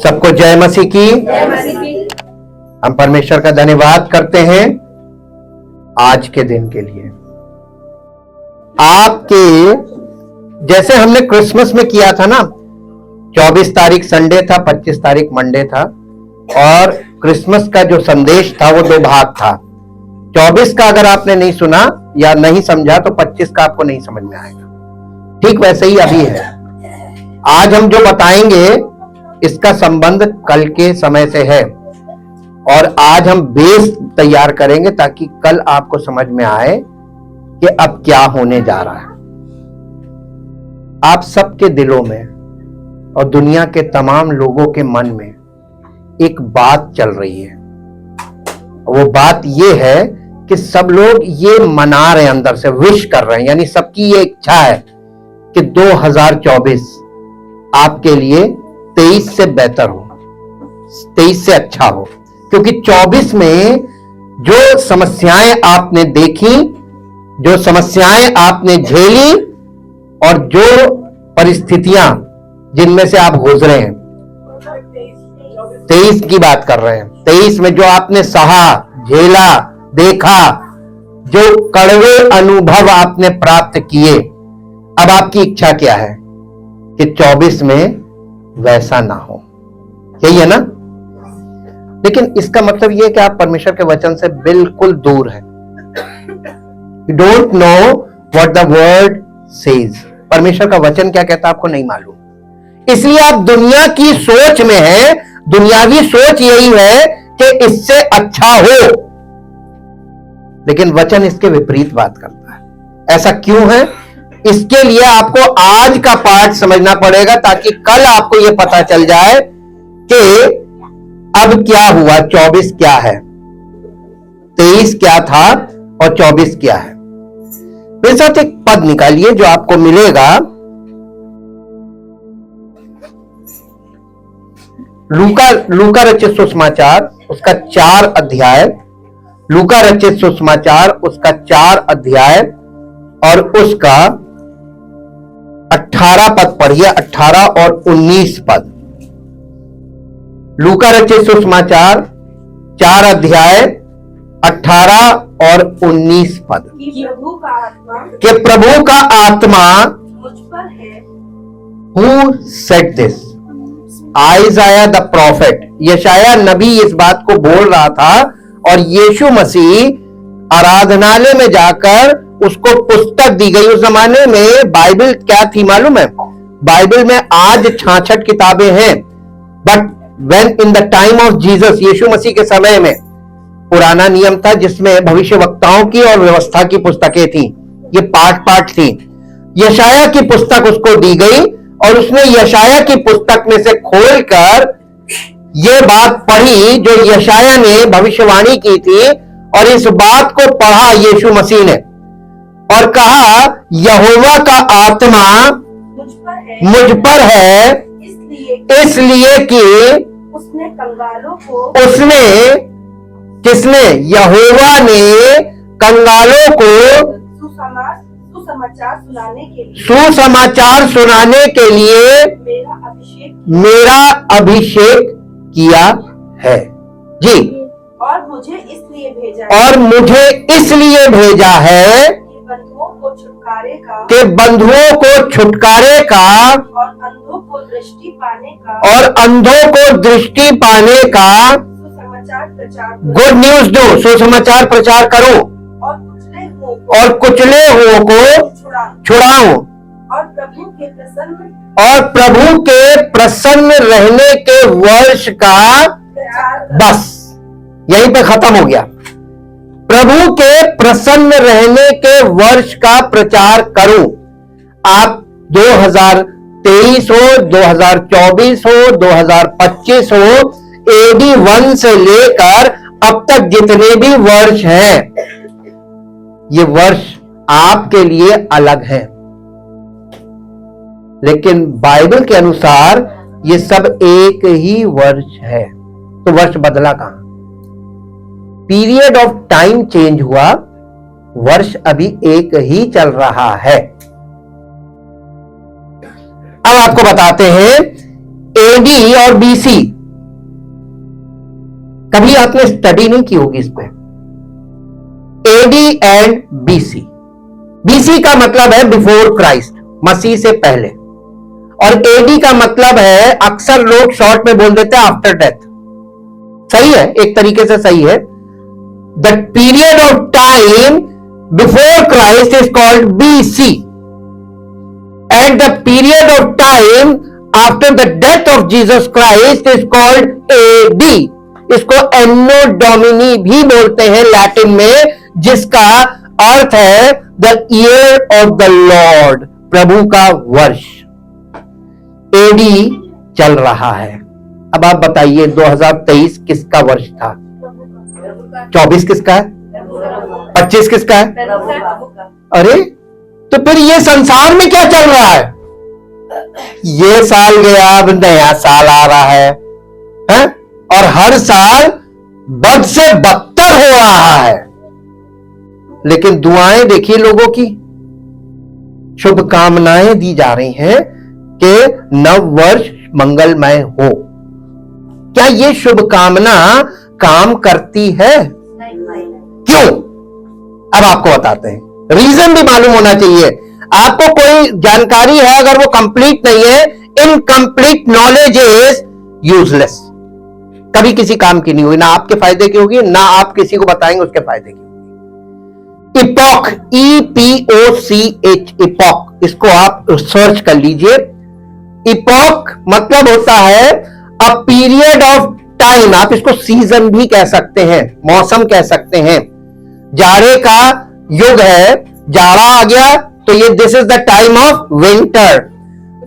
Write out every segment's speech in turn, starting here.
सबको जय मसीह की। हम परमेश्वर का धन्यवाद करते हैं आज के दिन के लिए। आपके जैसे हमने क्रिसमस में किया था ना, 24 तारीख संडे था, 25 तारीख मंडे था, और क्रिसमस का जो संदेश था वो 2 भाग था। 24 का अगर आपने नहीं सुना या नहीं समझा तो 25 का आपको नहीं समझ में आएगा। ठीक वैसे ही अभी है। आज हम जो बताएंगे इसका संबंध कल के समय से है, और आज हम बेस तैयार करेंगे ताकि कल आपको समझ में आए कि अब क्या होने जा रहा है। आप सबके दिलों में और दुनिया के तमाम लोगों के मन में एक बात चल रही है। वो बात ये है कि सब लोग ये मना रहे हैं, अंदर से विश कर रहे हैं, यानी सबकी ये इच्छा है कि 2024 आपके लिए 23 से बेहतर हो, 23 से अच्छा हो। क्योंकि 24 में जो समस्याएं आपने देखी, जो समस्याएं आपने झेली, और जो परिस्थितियां जिनमें से आप गुजरे हैं, 23 की बात कर रहे हैं। 23 में जो आपने सहा, झेला, देखा, जो कड़वे अनुभव आपने प्राप्त किए, अब आपकी इच्छा क्या है कि 24 में वैसा ना हो। यही है ना? लेकिन इसका मतलब यह है कि आप परमेश्वर के वचन से बिल्कुल दूर हैं। You don't know what the word says. परमेश्वर का वचन क्या कहता है आपको नहीं मालूम, इसलिए आप दुनिया की सोच में हैं। दुनियावी सोच यही है कि इससे अच्छा हो, लेकिन वचन इसके विपरीत बात करता है। ऐसा क्यों है? इसके लिए आपको आज का पाठ समझना पड़ेगा ताकि कल आपको यह पता चल जाए कि अब क्या हुआ, 24 क्या है, 23 क्या था और 24 क्या है। मेरे साथ एक पद निकालिए जो आपको मिलेगा लूका रचित सुसमाचार उसका 4 अध्याय, लूका रचित सुसमाचार उसका 4 अध्याय और उसका 18 पद पढ़िए, 18 और 19 पद। लूका रचित सुसमाचार 4 अध्याय 18 और 19 पद। कि प्रभु का आत्मा मुझ पर है। Who said this? Isaiah the prophet, Yashaya नबी इस बात को बोल रहा था, और यीशु मसीह आराधनालय में जाकर उसको पुस्तक दी गई। उस जमाने में बाइबल क्या थी मालूम है? बाइबल में आज 66 किताबें हैं, but when in the time of Jesus, Yeshu Masih के समय में पुराना नियम था जिसमें भविष्यवक्ताओं की और व्यवस्था की पुस्तकें थी। ये पाठ थी। यशाया की पुस्तक उसको दी गई और उसने यशाया की पुस्तक में से खोलकर ये बात पढ़ी जो यशाया ने भविष्यवाणी की थी, और इस बात को पढ़ा यीशु मसीह ने और कहा, यहोवा का आत्मा मुझ पर है, इसलिए कि उसने कंगालों को, उसने, किसने? यहोवा ने कंगालों को सुसमाचार सुनाने के लिए मेरा अभिषेक किया है। जी। और मुझे इसलिए भेजा है कि बंधुओं को छुटकारे का, और अंधों को दृष्टि पाने का सुसमाचार प्रचार, गुड न्यूज दो, सुसमाचार प्रचार करो, और कुचले हुओं को छुड़ाऊं, और प्रभु के प्रसन्न रहने के वर्ष का, बस यहीं पे खत्म हो गया। प्रभु के प्रसन्न रहने के वर्ष का प्रचार करूं। आप 2023 हो, 2024 हो, 2025 हो, AD 1 से लेकर अब तक जितने भी वर्ष हैं, ये वर्ष आपके लिए अलग है, लेकिन बाइबल के अनुसार ये सब एक ही वर्ष है। तो वर्ष बदला कहां? पीरियड ऑफ टाइम चेंज हुआ, वर्ष अभी एक ही चल रहा है। अब आपको बताते हैं एडी और बीसी, कभी आपने स्टडी नहीं की होगी इस पे। एडी एंड बीसी, बीसी का मतलब है बिफोर क्राइस्ट, मसीह से पहले, और एडी का मतलब है, अक्सर लोग शॉर्ट में बोल देते हैं आफ्टर डेथ। सही है, एक तरीके से सही है। The period of time before Christ is called BC and the period of time after the death of Jesus Christ is called AD. इसको एनो डोमिनी भी बोलते हैं लैटिन में, जिसका अर्थ है the year of the lord, प्रभु का वर्ष। एडी चल रहा है। अब आप बताइए 2023 किसका वर्ष था? 24 किसका है? 25 किसका है? अरे तो फिर ये संसार में क्या चल रहा है? ये साल गया, अब नया साल आ रहा है? और हर साल बद से बदतर हो रहा है। लेकिन दुआएं देखिए लोगों की, शुभकामनाएं दी जा रही हैं कि नव वर्ष मंगलमय हो। क्या ये शुभकामना काम करती है? क्यों? अब आपको बताते हैं, रीजन भी मालूम होना चाहिए आपको। कोई जानकारी है अगर वो कंप्लीट नहीं है, इनकम्प्लीट नॉलेज इज यूजलेस, कभी किसी काम की नहीं होगी, ना आपके फायदे की होगी, ना आप किसी को बताएंगे उसके फायदे की होगी। इपॉक, EPOCH, इपॉक, इसको आप सर्च कर लीजिए। इपॉक मतलब होता है अ पीरियड ऑफ टाइम, आप इसको सीजन भी कह सकते हैं, मौसम कह सकते हैं। जाड़े का युग है, जाड़ा आ गया तो ये this is the time of winter.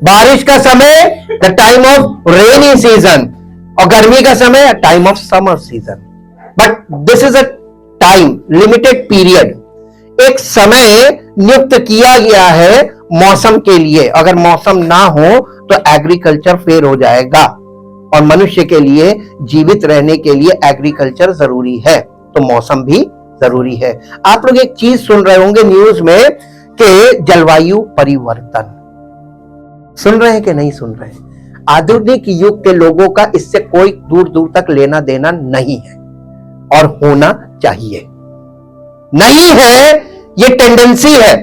बारिश का समय the time of rainy season, और गर्मी का समय time of summer season. But this is a time, limited period, एक समय नियुक्त किया गया है मौसम के लिए। अगर मौसम ना हो तो एग्रीकल्चर फेल हो जाएगा, और मनुष्य के लिए जीवित रहने के लिए एग्रीकल्चर जरूरी है, तो मौसम भी जरूरी है। आप लोग एक चीज सुन रहे होंगे न्यूज में कि जलवायु परिवर्तन, सुन रहे हैं कि नहीं सुन रहे हैं? आधुनिक युग के लोगों का इससे कोई दूर दूर तक लेना देना नहीं है, और होना चाहिए नहीं है। ये टेंडेंसी है,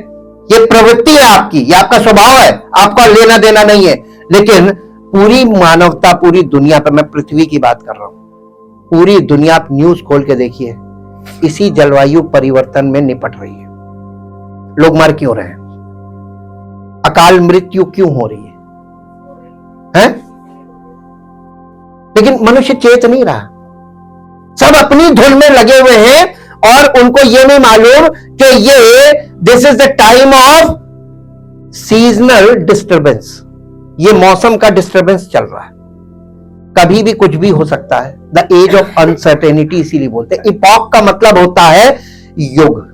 ये प्रवृत्ति है आपकी, ये आपका स्वभाव है, आपका लेना देना नहीं है। लेकिन पूरी मानवता, पूरी दुनिया पर, मैं पृथ्वी की बात कर रहा हूं, पूरी दुनिया आप न्यूज खोल के देखिए, इसी जलवायु परिवर्तन में निपट रही है। लोग मर क्यों रहे हैं? अकाल मृत्यु क्यों हो रही है? लेकिन मनुष्य चेत नहीं रहा, सब अपनी धुन में लगे हुए हैं, और उनको ये नहीं मालूम कि ये this is the time of seasonal disturbance, ये मौसम का डिस्टर्बेंस चल रहा है, कभी भी कुछ भी हो सकता है। द एज ऑफ अनसर्टेनिटी इसीलिए बोलते हैं। इपॉक का मतलब होता है युग।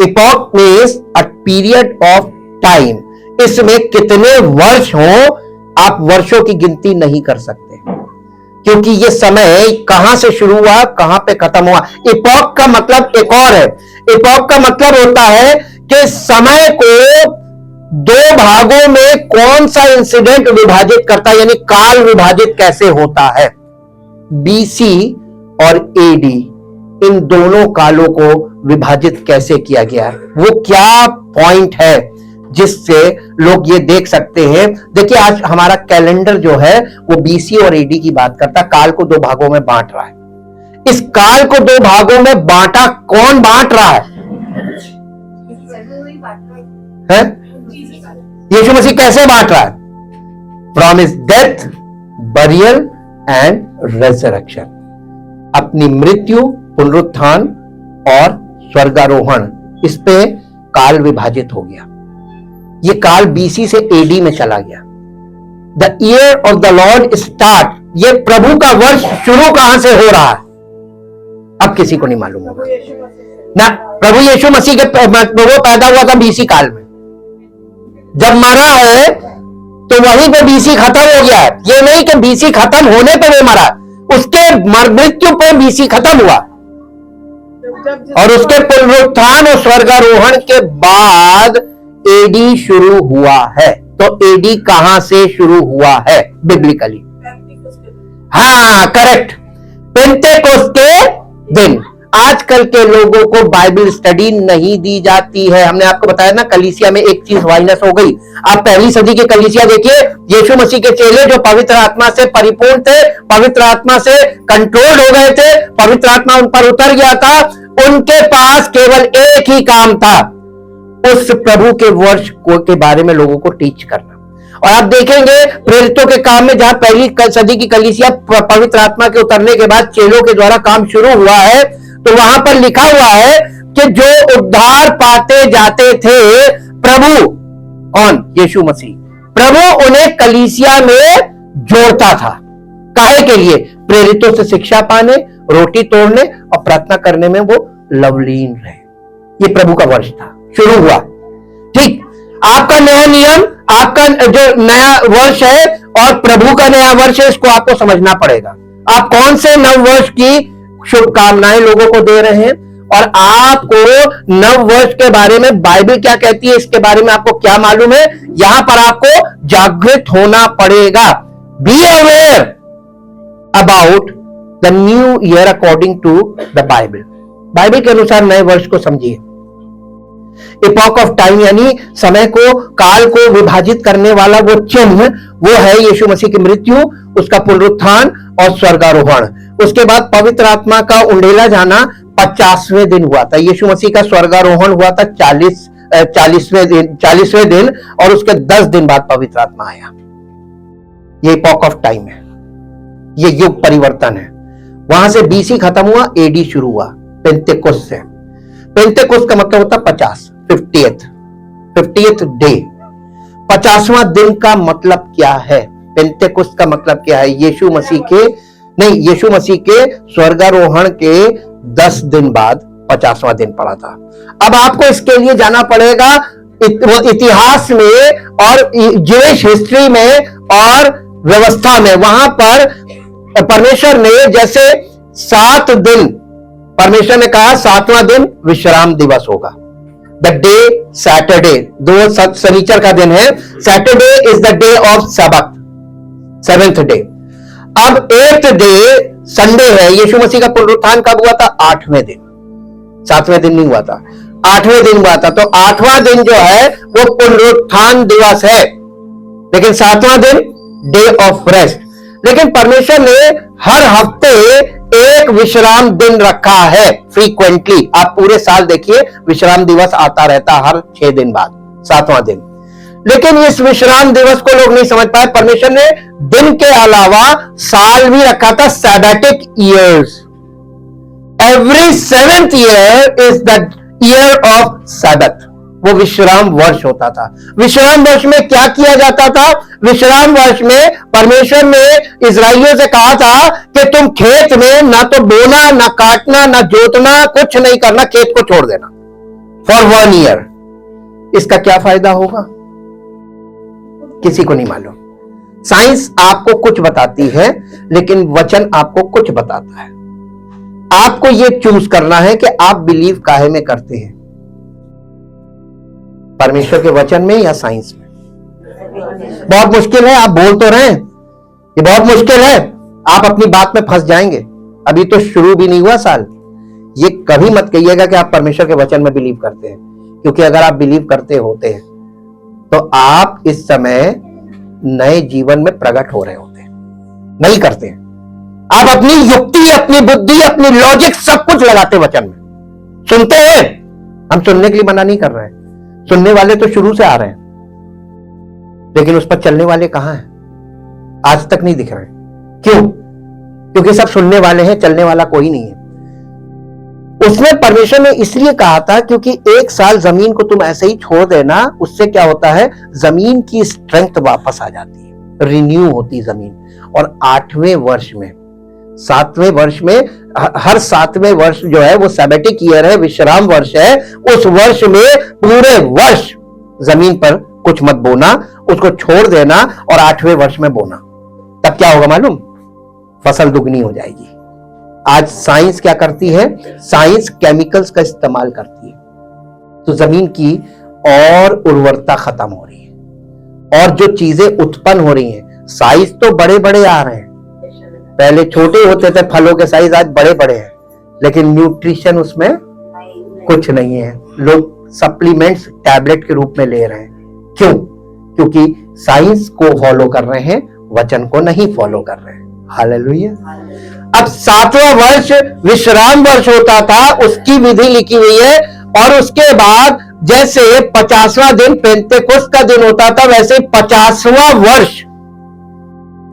Epoch means a period of time, इसमें कितने वर्ष हो आप वर्षों की गिनती नहीं कर सकते, क्योंकि ये समय कहां से शुरू हुआ कहां पे खत्म हुआ। इपॉक का मतलब एक और है, इपॉक का मतलब होता है कि समय को दो भागों में कौन सा इंसिडेंट विभाजित करता है, यानी काल विभाजित कैसे होता है। बीसी और एडी, इन दोनों कालों को विभाजित कैसे किया गया है, वो क्या पॉइंट है जिससे लोग ये देख सकते हैं। देखिए आज हमारा कैलेंडर जो है वो बीसी और एडी की बात करता है, काल को दो भागों में बांट रहा है। इस काल को दो भागों में बांटा कौन बांट रहा है? यीशु मसीह कैसे बांट रहा है? From his death, burial and resurrection, अपनी मृत्यु, पुनरुत्थान और स्वर्गारोहण, इस पे काल विभाजित हो गया। ये काल बीसी से एडी में चला गया। The year of the Lord start, ये प्रभु का वर्ष शुरू कहां से हो रहा है अब किसी को नहीं मालूम होगा ना। प्रभु यीशु मसीह के वो पैदा हुआ था बीसी काल में, जब मरा है तो वहीं पे बीसी खत्म हो गया है। ये नहीं कि बीसी खत्म होने पे वो मरा, उसके मृत्यु पे बीसी खत्म हुआ, और उसके पुनरुत्थान और स्वर्गारोहण के बाद एडी शुरू हुआ है। तो एडी कहां से शुरू हुआ है? बिब्लिकली? हाँ, करेक्ट, पेंटेकोस्ट के दिन। आजकल के लोगों को बाइबल स्टडी नहीं दी जाती है। हमने आपको बताया ना, कलीसिया में एक चीज वाइनस हो गई। आप पहली सदी की कलीसिया देखिए, यीशु मसीह के चेले जो पवित्र आत्मा से परिपूर्ण थे, पवित्र आत्मा से कंट्रोल हो गए थे, पवित्र आत्मा उन पर उतर गया था, उनके पास केवल एक ही काम था, उस प्रभु के वर्ष के बारे में लोगों को टीच करना। और आप देखेंगे प्रेरितों के काम में, जहां पहली सदी की कलीसिया पवित्र आत्मा के उतरने के बाद चेलों के द्वारा काम शुरू हुआ है, तो वहां पर लिखा हुआ है कि जो उद्धार पाते जाते थे प्रभु, कौन? यीशु मसीह, प्रभु उन्हें कलीसिया में जोड़ता था। काहे के लिए? प्रेरितों से शिक्षा पाने, रोटी तोड़ने और प्रार्थना करने में वो लवलीन रहे। ये प्रभु का वर्ष था, शुरू हुआ। ठीक, आपका नया नियम, आपका जो नया वर्ष है और प्रभु का नया वर्ष है, इसको आपको समझना पड़ेगा। आप कौन से नव वर्ष की शुभकामनाएं लोगों को दे रहे हैं, और आपको नव वर्ष के बारे में बाइबल क्या कहती है, इसके बारे में आपको क्या मालूम है? यहां पर आपको जागृत होना पड़ेगा। Be aware about the new year according to the Bible. Bible के अनुसार नए वर्ष को समझिए। इपॉक ऑफ टाइम यानी समय को, काल को विभाजित करने वाला वो चिन्ह, वो है यीशु मसीह की मृत्यु, उसका पुनरुत्थान और स्वर्गारोहण। उसके बाद पवित्र आत्मा का उंडेला जाना 50वें दिन हुआ था। यीशु मसीह का स्वर्गारोहण हुआ था 40वें दिन, और उसके 10 दिन बाद पवित्र आत्मा आया। ये इपॉक ऑफ टाइम है, ये युग परिवर्तन है। वहां से बीसी खत्म हुआ, एडी शुरू हुआ पेंटेकोस्ट से। पेंटेकोस्ट का मतलब होता 50, 50th डे। 50वां दिन का मतलब क्या है? पेंटेकोस्ट का मतलब क्या है? यीशु मसीह के स्वर्गारोहण के 10 दिन बाद 50वां दिन पड़ा था। अब आपको इसके लिए जाना पड़ेगा इतिहास में और ज्यूइश हिस्ट्री में और व्यवस्था में। वहां पर परमेश्वर ने जैसे 7 दिन, परमेश्वर ने कहा 7वां दिन विश्राम दिवस होगा, द डे सैटरडे, दो शनिचर का दिन है, Saturday is the day of Sabbath, 7th day. अब 8th डे संडे है। यीशु मसीह का पुनरुत्थान कब हुआ था? 8वें दिन, 7वें दिन नहीं हुआ था, 8वें दिन हुआ था। तो 8वां दिन जो है वो पुनरुत्थान दिवस है, लेकिन 7वां दिन डे ऑफ रेस्ट। लेकिन परमेश्वर ने हर हफ्ते एक विश्राम दिन रखा है फ्रीक्वेंटली। आप पूरे साल देखिए, विश्राम दिवस आता रहता हर 6 दिन बाद, 7वां दिन। लेकिन इस विश्राम दिवस को लोग नहीं समझ पाए। परमेश्वर ने दिन के अलावा साल भी रखा था, sabbatical years. Every 7th year is the year of Sabbath. वो विश्राम वर्ष होता था। विश्राम वर्ष में क्या किया जाता था? विश्राम वर्ष में परमेश्वर ने इजराइलियों से कहा था कि तुम खेत में ना तो बोना, ना काटना, ना जोतना, कुछ नहीं करना, खेत को छोड़ देना फॉर 1 ईयर। इसका क्या फायदा होगा? किसी को नहीं मालूम। साइंस आपको कुछ बताती है, लेकिन वचन आपको कुछ बताता है। आपको यह चूज करना है कि आप बिलीव काहे में करते हैं, परमेश्वर के वचन में या साइंस में। बहुत मुश्किल है, आप बोल तो रहे हैं, ये बहुत मुश्किल है, आप अपनी बात में फंस जाएंगे। अभी तो शुरू भी नहीं हुआ साल। ये कभी मत कहिएगा कि आप परमेश्वर के वचन में बिलीव करते हैं, क्योंकि अगर आप बिलीव करते होते हैं तो आप इस समय नए जीवन में प्रकट हो रहे होते हैं। नहीं करते हैं, आप अपनी युक्ति, अपनी बुद्धि, अपनी लॉजिक सब कुछ लगाते वचन में। सुनते हैं, हम सुनने के लिए मना नहीं कर रहे हैं, सुनने वाले तो शुरू से आ रहे हैं, लेकिन उस पर चलने वाले कहां हैं? आज तक नहीं दिख रहे। क्यों? क्योंकि सब सुनने वाले हैं, चलने वाला कोई नहीं है। उसमें परमेश्वर ने इसलिए कहा था क्योंकि 1 साल जमीन को तुम ऐसे ही छोड़ देना, उससे क्या होता है? जमीन की स्ट्रेंथ वापस आ जाती है, रिन्यू होती जमीन। और 8वें वर्ष में, 7वें वर्ष में, हर 7वें वर्ष जो है वो सैबैटिक ईयर है, विश्राम वर्ष है। उस वर्ष में पूरे वर्ष जमीन पर कुछ मत बोना, उसको छोड़ देना और 8वें वर्ष में बोना। तब क्या होगा मालूम? फसल दुगनी हो जाएगी। आज साइंस क्या करती है? साइंस केमिकल्स का इस्तेमाल करती है, तो जमीन की और उर्वरता खत्म हो रही है, और जो चीजें उत्पन्न हो रही हैं साइज तो बड़े बड़े आ रहे हैं, पहले छोटे होते थे फलों के साइज, आज बड़े बड़े हैं, लेकिन न्यूट्रिशन उसमें कुछ नहीं है। लोग सप्लीमेंट्स टैबलेट के रूप में ले रहे हैं। क्यों? क्योंकि साइंस को फॉलो कर रहे हैं, वचन को नहीं फॉलो कर रहे हैं। हालेलुया। अब 7वां वर्ष विश्राम वर्ष होता था, उसकी विधि लिखी हुई है, और उसके बाद जैसे 50वां दिन पेंतेकोस्त का दिन होता था, वैसे 50वां वर्ष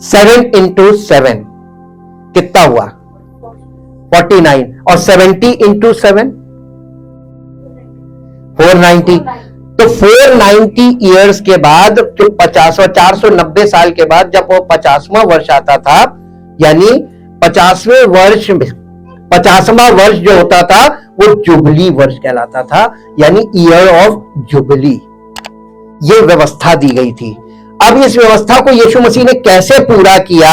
7 into 7 कितना हुआ? 49, और 70 into 7 490। तो 490 ईयर्स के बाद, जो 490 साल के बाद जब वो 50वां वर्ष आता था, यानी 50वें वर्ष में 50वां वर्ष जो होता था वो जुबली वर्ष कहलाता था, यानी ईयर ऑफ जुबली। ये व्यवस्था दी गई थी। अब इस व्यवस्था को यीशु मसीह ने कैसे पूरा किया?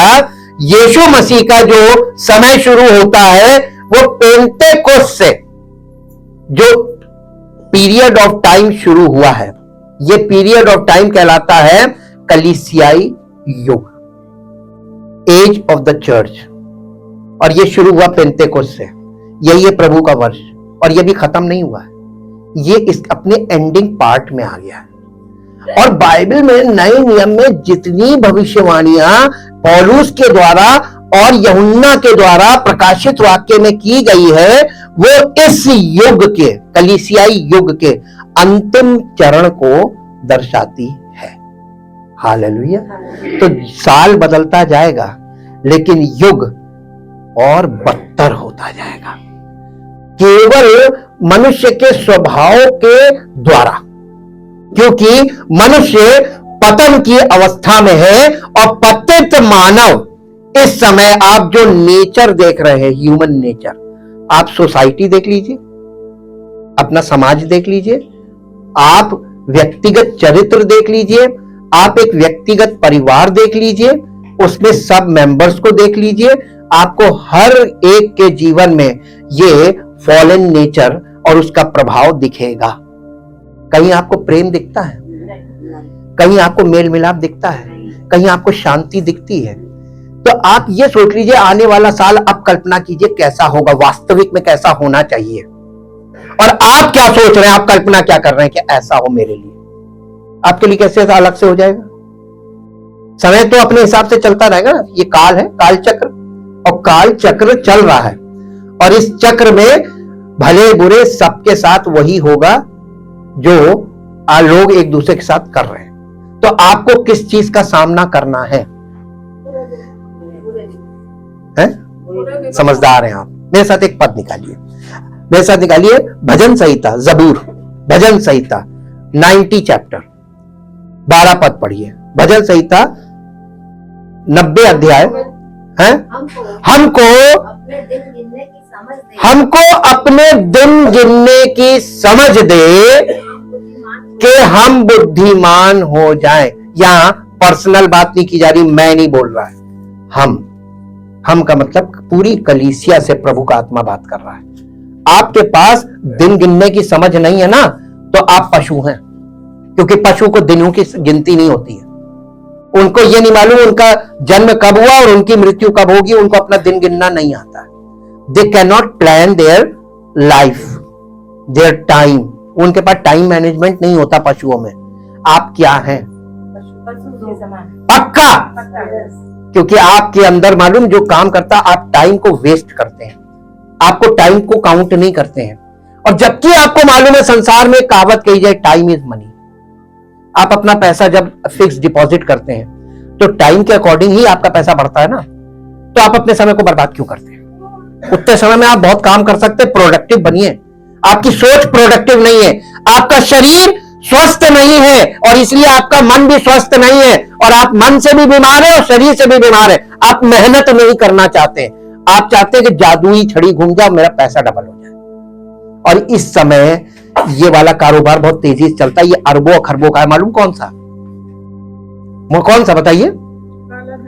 यीशु मसीह का जो समय शुरू होता है वो पेंतेकोस्त से जो पीरियड ऑफ टाइम शुरू हुआ है, ये पीरियड ऑफ टाइम कहलाता है कलीसियाई युग, एज ऑफ द चर्च। और ये शुरू हुआ पेंतेकोस्त से। यही है प्रभु का वर्ष, और ये भी खत्म नहीं हुआ है, ये इस अपने एंडिंग पार्ट में आ गया है। और बाइबल में नए नियम में जितनी भविष्यवाणियां पौलुस के द्वारा और यूहन्ना के द्वारा प्रकाशित वाक्य में की गई है, वो इस युग के, कलीसियाई युग के अंतिम चरण को दर्शाती है। हालेलुया। तो साल बदलता जाएगा, लेकिन युग और बदतर होता जाएगा, केवल मनुष्य के स्वभाव के द्वारा, क्योंकि मनुष्य पतन की अवस्था में है। और पतित मानव, इस समय आप जो नेचर देख रहे हैं, ह्यूमन नेचर, आप सोसाइटी देख लीजिए, अपना समाज देख लीजिए, आप व्यक्तिगत चरित्र देख लीजिए, आप एक व्यक्तिगत परिवार देख लीजिए, उसमें सब मेंबर्स को देख लीजिए, आपको हर एक के जीवन में ये फॉलन नेचर और उसका प्रभाव दिखेगा। कहीं आपको प्रेम दिखता है, कहीं आपको मेल मिलाप दिखता है, कहीं आपको शांति दिखती है। तो आप ये सोच लीजिए आने वाला साल, आप कल्पना कीजिए कैसा होगा, वास्तविक में कैसा होना चाहिए, और आप क्या सोच रहे हैं, आप कल्पना क्या कर रहे हैं कि ऐसा हो मेरे लिए। आपके लिए कैसे अलग से हो जाएगा? समय तो अपने हिसाब से चलता रहेगा। ये काल है, काल चक्र, और काल चक्र चल रहा है, और इस चक्र में भले बुरे सबके साथ वही होगा जो लोग एक दूसरे के साथ कर रहे हैं। तो आपको किस चीज का सामना करना है? समझदार हैं आप? मेरे साथ एक पद निकालिए, मेरे साथ निकालिए भजन संहिता, जबूर भजन संहिता 90 चैप्टर 12 पद पढ़िए। भजन संहिता 90 अध्याय है। हमको अपने दिन गिनने की समझ दे कि हम बुद्धिमान हो जाएं। यहां पर्सनल बात नहीं की जा रही, मैं नहीं बोल रहा है, हम का मतलब पूरी कलीसिया से प्रभु का आत्मा बात कर रहा है। आपके पास दिन गिनने की समझ नहीं है ना, तो आप पशु हैं, क्योंकि पशु को दिनों की गिनती नहीं होती है। उनको ये नहीं मालूम उनका जन्म कब हुआ और उनकी मृत्यु कब होगी, उनको अपना दिन गिनना नहीं आता। They can not plan their life, their time. उनके पास टाइम मैनेजमेंट नहीं होता पशुओं में। आप क्या हैं? पक्का, क्योंकि आपके अंदर मालूम जो काम करता, आप टाइम को वेस्ट करते हैं, आपको टाइम को काउंट नहीं करते हैं। और जबकि आपको मालूम है संसार में कहावत कही जाए, टाइम इज मनी। आप अपना पैसा जब फिक्स डिपॉजिट करते हैं तो टाइम के अकॉर्डिंग ही आपका पैसा बढ़ता है ना, तो आप अपने समय को बर्बाद क्यों करते हैं? उतने समय में आप बहुत काम कर सकते हैं, प्रोडक्टिव बनिए। आपकी सोच प्रोडक्टिव नहीं है, आपका शरीर स्वस्थ नहीं है, और इसलिए आपका मन भी स्वस्थ नहीं है, और आप मन से भी बीमार है और शरीर से भी बीमार है। आप मेहनत नहीं करना चाहते, आप चाहते हैं कि जादुई छड़ी घूम जाए, मेरा पैसा डबल हो जाए। और इस समय ये वाला कारोबार बहुत तेजी से चलता है, ये अरबों खरबों का है। मालूम कौन सा? वो कौन सा बताइए?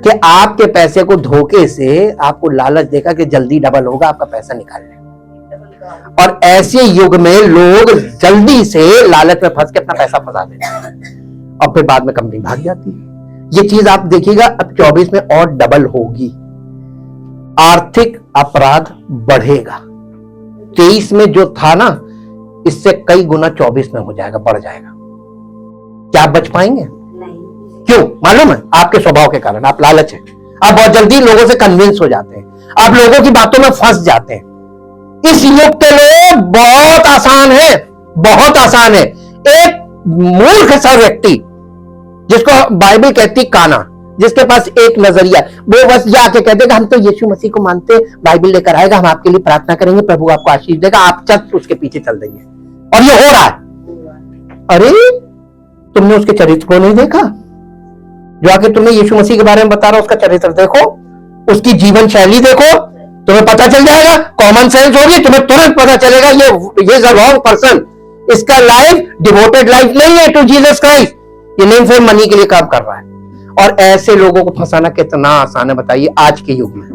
कि आपके पैसे को धोखे से आपको लालच देगा कि जल्दी डबल होगा, आपका पैसा निकाल ले। और ऐसे युग में लोग जल्दी से लालच में फंस के अपना पैसा फंसा देते हैं, और फिर बाद में कंपनी भाग जाती है। ये चीज आप देखिएगा अब 24 में और डबल होगी। आर्थिक अपराध बढ़ेगा। 23 में जो था ना, इससे कई गुना 24 में हो जाएगा, बढ़ जाएगा। क्या आप बच पाएंगे? नहीं। क्यों मालूम है? आपके स्वभाव के कारण। आप लालच है, आप बहुत जल्दी लोगों से कन्विंस हो जाते हैं, आप लोगों की बातों में फंस जाते हैं। इस युग के लोग बहुत आसान है, बहुत आसान है। एक मूर्ख सा व्यक्ति जिसको बाइबल कहती काना, जिसके पास एक नजरिया, वो बस जाके कहते कि हम तो यीशु मसीह को मानते, बाइबल लेकर आएगा, हम आपके लिए प्रार्थना करेंगे, प्रभु आपको आशीष देगा, आप चट उसके पीछे चल देंगे। और ये हो रहा है। अरे तुमने उसके चरित्र को नहीं देखा? जो आके तुम्हें यीशु मसीह के बारे में बता रहा, उसका चरित्र देखो, उसकी जीवन शैली देखो, तुम्हें पता चल जाएगा। कॉमन सेंस होगी, तुम्हें तुरंत पता चलेगा ये रॉन्ग पर्सन। इसका लाइफ डिवोटेड लाइफ नहीं है टू जीसस क्राइस्ट। ये नहीं फिर मनी के लिए काम कर रहा है। और ऐसे लोगों को फंसाना कितना आसान है बताइए आज के युग में।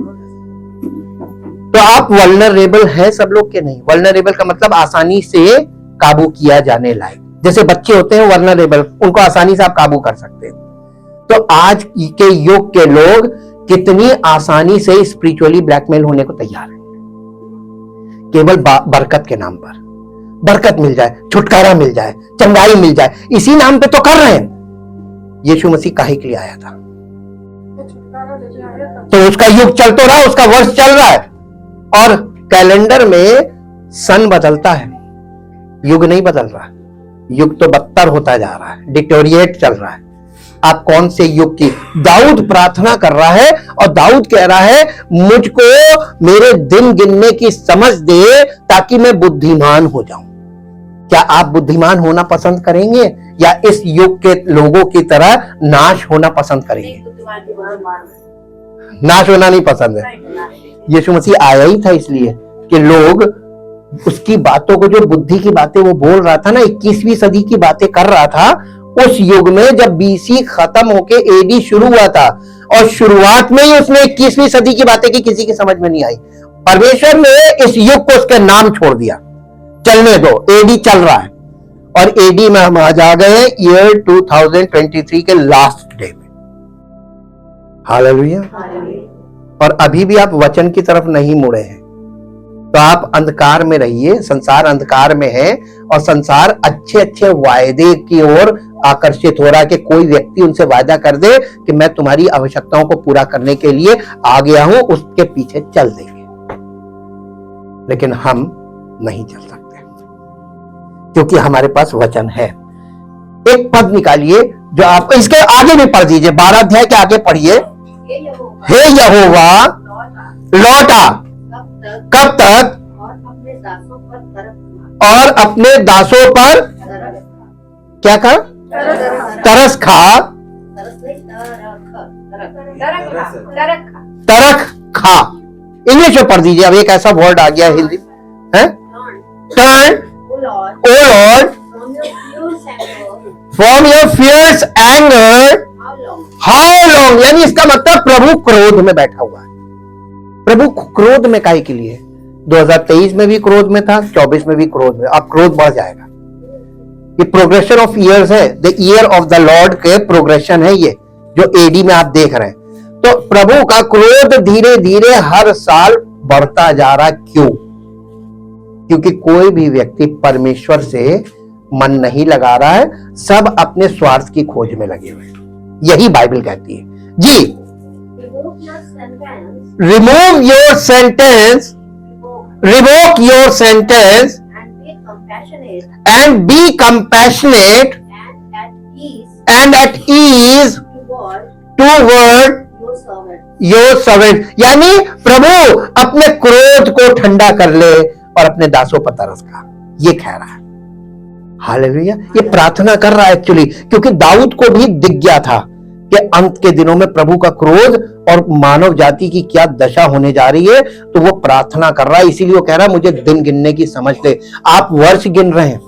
तो आप वल्नरेबल हैं सब लोग के नहीं। वल्नरेबल का मतलब आसानी से काबू किया जाने लायक। जैसे बच्चे होते हैं वल्नरेबल, उनको आसानी से आप काबू कर सकते हैं। तो आज के युग के लोग कितनी आसानी से स्पिरिचुअली ब्लैकमेल होने को तैयार है, केवल बरकत के नाम पर। बरकत मिल जाए, छुटकारा मिल जाए, चंगाई मिल जाए, इसी नाम पे तो कर रहे हैं। यीशु मसीह काहे के लिए आया था? तो उसका युग चल तो रहा, उसका वर्ष चल रहा है। और कैलेंडर में सन बदलता है, युग नहीं बदल रहा। युग तो बदतर होता जा रहा है, डिटोरिएट चल रहा है। आप कौन से युग की? दाऊद प्रार्थना कर रहा है और दाऊद कह रहा है मुझको मेरे दिन गिनने की समझ दे ताकि मैं बुद्धिमान हो जाऊं। क्या आप बुद्धिमान होना पसंद करेंगे या इस युग के लोगों की तरह नाश होना पसंद करेंगे? नाश होना नहीं पसंद है। यीशु मसीह आया ही था इसलिए कि लोग उसकी बातों को, जो बुद्धि की बातें वो बोल रहा था ना, 21वीं सदी की बातें कर रहा था, उस युग में जब बीसी खत्म होके एडी शुरू हुआ था और शुरुआत में ही उसने 21वीं सदी की बातें की, किसी की समझ में नहीं आई। परमेश्वर ने इस युग को उसका नाम छोड़ दिया, चलने दो, एडी चल रहा है। और एडी में हम आज आ गए ईयर 2023 के लास्ट डे में। हालेलुया। और अभी भी आप वचन की तरफ नहीं मुड़े हैं, तो आप अंधकार में रहिए। संसार अंधकार में है और संसार अच्छे अच्छे वायदे की ओर आकर्षित हो रहा है कि कोई व्यक्ति उनसे वायदा कर दे कि मैं तुम्हारी आवश्यकताओं को पूरा करने के लिए आ गया हूं, उसके पीछे चल देंगे। लेकिन हम नहीं चल सकते क्योंकि हमारे पास वचन है। एक पद निकालिए जो आपको, इसके आगे भी पढ़ दीजिए, 12 अध्याय के आगे पढ़िए। हे यहोवा लौटा कब तक और अपने दासों पर क्या कर? तरस खा। तरख खा। इंग्लिश में पढ़ दीजिए। अब एक ऐसा वर्ड आ गया हिंदी है, turn O Lord from your fierce anger how long. यानी इसका मतलब प्रभु क्रोध में बैठा हुआ है। प्रभु क्रोध में काहे के लिए? 2023 में भी क्रोध में था, 24 में भी क्रोध में। अब क्रोध बढ़ जाएगा। ये प्रोग्रेशन ऑफ ईयर्स है, the year of the Lord के प्रोग्रेशन है ये, जो एडी में आप देख रहे हैं। तो प्रभु का क्रोध धीरे धीरे हर साल बढ़ता जा रहा। क्यों? क्योंकि कोई भी व्यक्ति परमेश्वर से मन नहीं लगा रहा है, सब अपने स्वार्थ की खोज में लगे हुए हैं। यही बाइबल कहती है जी। Remove your sentence, revoke your sentence and be compassionate and at ease toward your servant। यानी प्रभु अपने क्रोध को ठंडा कर ले और अपने दासों पर तरस खा, ये कह रहा है। हालेलुया। ये प्रार्थना कर रहा है एक्चुअली, क्योंकि दाऊद को भी दिख गया था कि अंत के दिनों में प्रभु का क्रोध और मानव जाति की क्या दशा होने जा रही है। तो वो प्रार्थना कर रहा है, इसीलिए वो कह रहा है मुझे दिन गिनने की समझ दे। आप वर्ष गिन रहे हैं,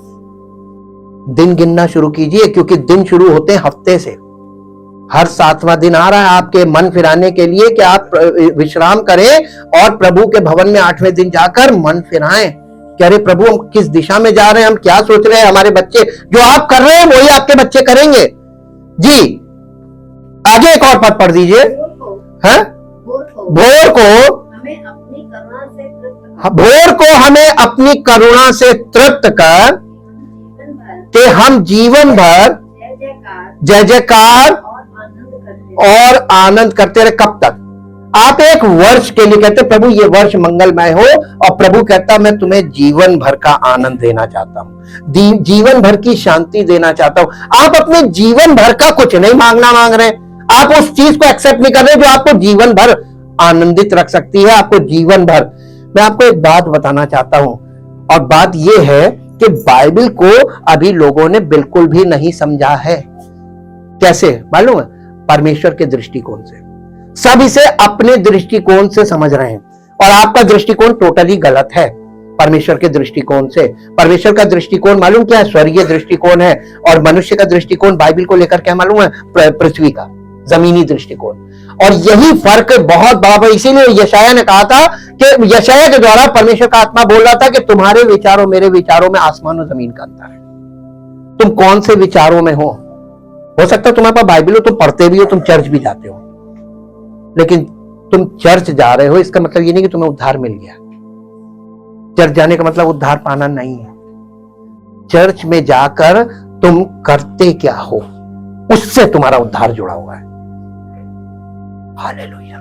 दिन गिनना शुरू कीजिए, क्योंकि दिन शुरू होते हैं हफ्ते से। हर 7वां दिन आ रहा है आपके मन फिराने के लिए कि आप विश्राम करें और प्रभु के भवन में 8वें दिन जाकर मन फिराएं। कह रहे प्रभु हम किस दिशा में जा रहे हैं, हम क्या सोच रहे हैं। हमारे बच्चे जो आप कर रहे हैं वही आपके बच्चे करेंगे जी। आगे एक और पद पढ़ दीजिए। हाँ, भोर को हमें अपनी करुणा से तृप्त भोर को हमें अपनी करुणा से तृप्त कर जीवन भर के हम जीवन भर जय जयकार जय जयकार और आनंद करते और आनंद करते रहे। कब तक? आप एक वर्ष के लिए कहते प्रभु ये वर्ष मंगलमय हो, और प्रभु कहता मैं तुम्हें जीवन भर का आनंद देना चाहता हूं, जीवन भर की शांति देना चाहता हूं। आप अपने जीवन भर का कुछ नहीं मांग रहे, आप उस चीज को एक्सेप्ट नहीं कर रहे जो आपको जीवन भर आनंदित रख सकती है, आपको जीवन भर। मैं आपको एक बात बताना चाहता हूं, और बात यह है कि बाइबल को अभी लोगों ने बिल्कुल भी नहीं समझा है। कैसे मालूम है? परमेश्वर के दृष्टिकोण से। सब इसे अपने दृष्टिकोण से समझ रहे हैं, और आपका दृष्टिकोण टोटली गलत है परमेश्वर के दृष्टिकोण से। परमेश्वर का दृष्टिकोण मालूम क्या है? स्वर्गीय दृष्टिकोण है, और मनुष्य का दृष्टिकोण बाइबल को लेकर क्या मालूम है? पृथ्वी का जमीनी दृष्टिकोण। और यही फर्क बहुत बड़ा। इसीलिए यशाया ने कहा था कि यशाया के द्वारा परमेश्वर का आत्मा बोल रहा था कि तुम्हारे विचारों मेरे विचारों में आसमान और जमीन का अंतर है। तुम कौन से विचारों में हो सकता है तुम्हारे पास बाइबल हो, तुम पढ़ते भी हो, तुम चर्च भी जाते हो, लेकिन तुम चर्च जा रहे हो इसका मतलब ये नहीं कि तुम्हें उद्धार मिल गया। चर्च जाने का मतलब उद्धार पाना नहीं है। चर्च में जाकर तुम करते क्या हो, उससे तुम्हारा उद्धार जुड़ा हुआ है। हालेलुया।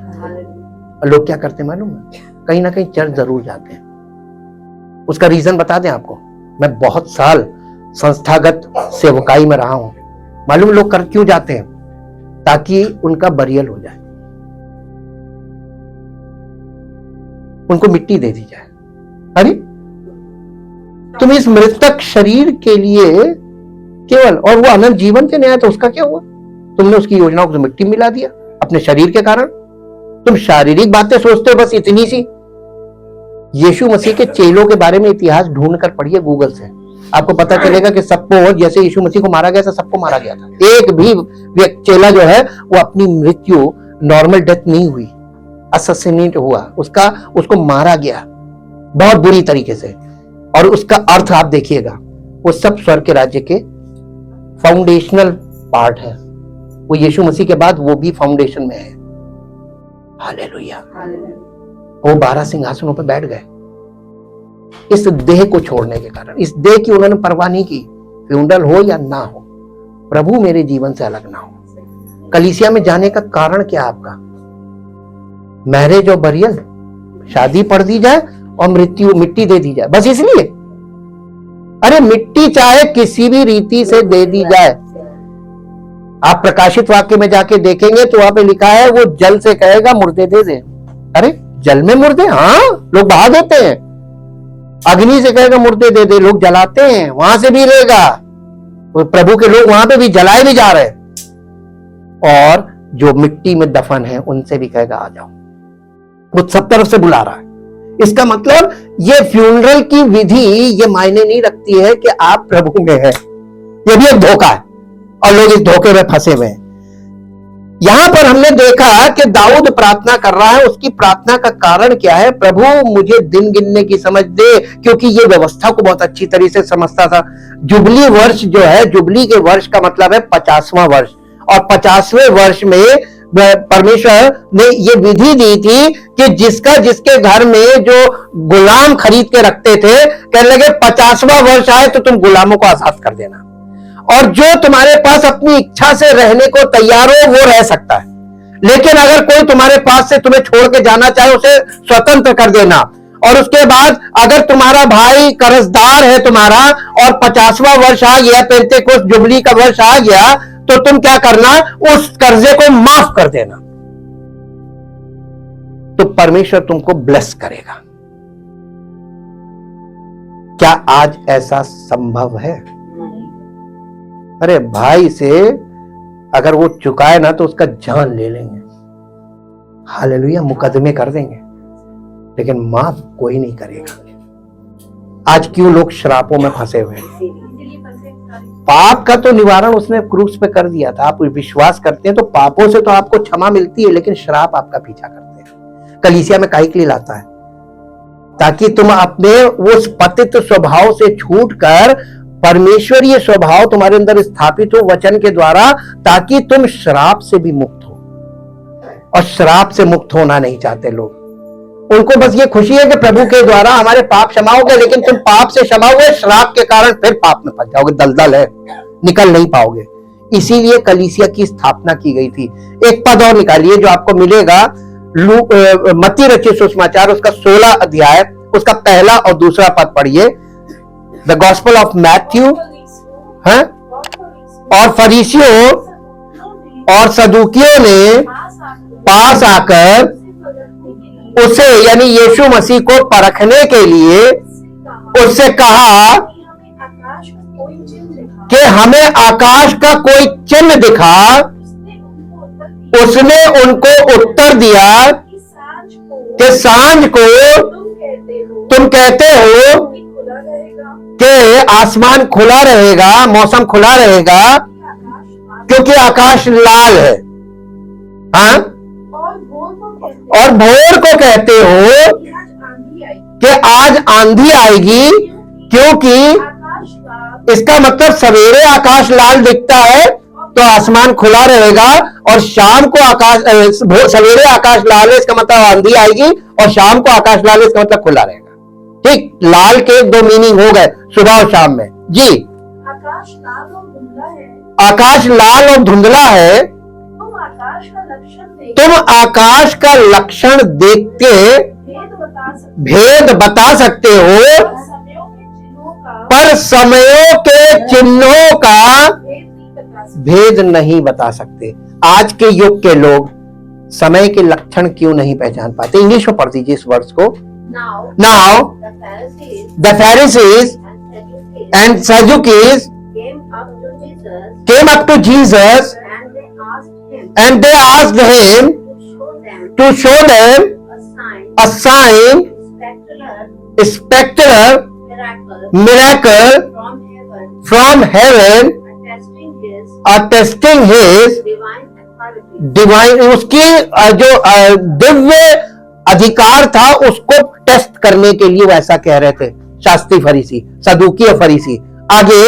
लोग क्या करते हैं मालूम है? कहीं ना कहीं चर्च जरूर जाते हैं। उसका रीजन बता दें आपको। मैं बहुत साल संस्थागत सेवकाई में रहा हूं। मालूम लोग कर क्यों जाते हैं? ताकि उनका बरियल हो जाए, उनको मिट्टी दे दी जाए। अरे तुम इस मृतक शरीर के लिए केवल, और वो अनंत जीवन के न्याय, तो उसका क्या हुआ? तुमने उसकी योजनाओं को मिट्टी मिला दिया अपने शरीर के कारण। तुम शारीरिक बातें सोचते हो बस इतनी सी। यीशु मसीह के चेलों के बारे में इतिहास ढूंढ कर पढ़िए गूगल से, आपको पता चलेगा कि सबको, जैसे यीशु मसीह को मारा गया था, सबको मारा गया था। एक भी चेला जो है वो अपनी मृत्यु नॉर्मल डेथ नहीं हुई, असैसिनेट हुआ, उसको मारा गया बहुत बुरी तरीके से। और उसका अर्थ आप देखिएगा, वो सब स्वर्ग के राज्य के फाउंडेशनल पार्ट है। वो यीशु मसीह के बाद वो भी फाउंडेशन में है। हालेलुया। वो 12 सिंहासनों पर बैठ गए इस देह को छोड़ने के कारण। इस देह की उन्होंने परवाह नहीं की, फ्यूनरल हो या ना हो, प्रभु मेरे जीवन से अलग ना हो। कलीसिया में जाने का कारण क्या आपका? मैरिज और बरियल, शादी पढ़ दी जाए और मृत्यु, मिट्टी दे दी जाए, बस इसलिए। अरे मिट्टी चाहे किसी भी रीति से दे दी जाए। आप प्रकाशित वाक्य में जाके देखेंगे तो वहां पे लिखा है वो जल से कहेगा मुर्दे दे दे। अरे जल में मुर्दे? हाँ, लोग बहा देते हैं। अग्नि से कहेगा मुर्दे दे दे, लोग जलाते हैं, वहां से भी रहेगा। तो प्रभु के लोग वहां पे भी जलाए भी जा रहे हैं। और जो मिट्टी में दफन है उनसे भी कहेगा आ जाओ। वो सब तरफ से बुला रहा है। इसका मतलब ये फ्यूनरल की विधि ये मायने नहीं रखती है कि आप प्रभु में हैं। ये भी एक धोखा है, और लोग इस धोखे में फंसे हुए हैं। यहां पर हमने देखा कि दाऊद प्रार्थना कर रहा है। उसकी प्रार्थना का कारण क्या है? प्रभु मुझे दिन गिनने की समझ दे, क्योंकि ये व्यवस्था को बहुत अच्छी तरह से समझता था। जुबली वर्ष जो है, जुबली के वर्ष का मतलब है 50वां वर्ष, और 50वें वर्ष में परमेश्वर ने ये विधि दी थी कि जिसके घर में जो गुलाम खरीद के रखते थे, कहने लगे 50वां वर्ष आए तो तुम गुलामों को आजाद कर देना, और जो तुम्हारे पास अपनी इच्छा से रहने को तैयार हो वो रह सकता है, लेकिन अगर कोई तुम्हारे पास से तुम्हें छोड़ के जाना चाहे उसे स्वतंत्र कर देना। और उसके बाद अगर तुम्हारा भाई कर्जदार है तुम्हारा, और 50वां वर्ष आ गया, पेंतेकोस्त जुबली का वर्ष आ गया, तो तुम क्या करना? उस कर्जे को माफ कर देना, तो परमेश्वर तुमको ब्लेस करेगा। क्या आज ऐसा संभव है? अरे भाई से अगर वो चुकाए ना तो उसका जान ले लेंगे। हालेलुया, मुकदमे कर देंगे, लेकिन माफ कोई नहीं करेगा। आज क्यों लोग श्रापों में फंसे हुए हैं? पाप का तो निवारण उसने क्रूस पे कर दिया था। आप विश्वास करते हैं तो पापों से तो आपको क्षमा मिलती है, लेकिन श्राप आपका पीछा करते हैं। कलीसिया में काहे के लिए लाता है? ताकि तुम अपने उस पतित स्वभाव से छूटकर परमेश्वरीय स्वभाव तुम्हारे अंदर स्थापित हो वचन के द्वारा, ताकि तुम श्राप से भी मुक्त हो। और श्राप से मुक्त होना नहीं चाहते लोग। उनको बस ये खुशी है कि प्रभु के द्वारा हमारे पाप क्षमा हो गए, लेकिन तुम पाप से क्षमा हुए, श्राप के कारण फिर पाप में फंस जाओगे, दलदल है, निकल नहीं पाओगे। इसीलिए कलीसिया की स्थापना की गई थी। एक पद और निकालिए जो आपको मिलेगा, मत्ती रचित सुसमाचार उसका 16 अध्याय, उसका पहला और दूसरा पद पढ़िए। The gospel of Matthew. है और फरीसियों और सदूकियों ने पास आकर उसे यानी यीशु मसीह को परखने के लिए उससे कहा कि हमें आकाश का कोई चिन्ह दिखा। उसने उनको उत्तर दिया कि सांझ को तुम कहते हो कि आसमान खुला रहेगा, मौसम खुला रहेगा, क्योंकि आकाश लाल है। हाँ, और भोर को कहते हो कि आज आंधी आएगी, क्योंकि इसका मतलब सवेरे आकाश लाल दिखता है तो आसमान खुला रहेगा, और शाम को सवेरे आकाश लाल है इसका मतलब आंधी आएगी, और शाम को आकाश लाल है इसका मतलब खुला रहेगा। ठीक, लाल के 2 मीनिंग हो गए, सुबह और शाम में। जी, आकाश लाल और धुंधला है। आकाश लाल और धुंधला है। तुम आकाश का लक्षण देख के भेद बता सकते हो, पर समयों के चिन्हों का भेद नहीं बता सकते। आज के युग के लोग समय के लक्षण क्यों नहीं पहचान पाते? इंग्लिश में पढ़ दीजिए इस वर्ड्स को। Now the Pharisees and Sadducees came up to Jesus and they asked him to show them a sign, spectacular miracle from heaven, attesting his divine, उसकी जो दिव्य अधिकार था उसको टेस्ट करने के लिए वैसा कह रहे थे शास्त्री फरीसी, सदूकी और फरीसी। आगे,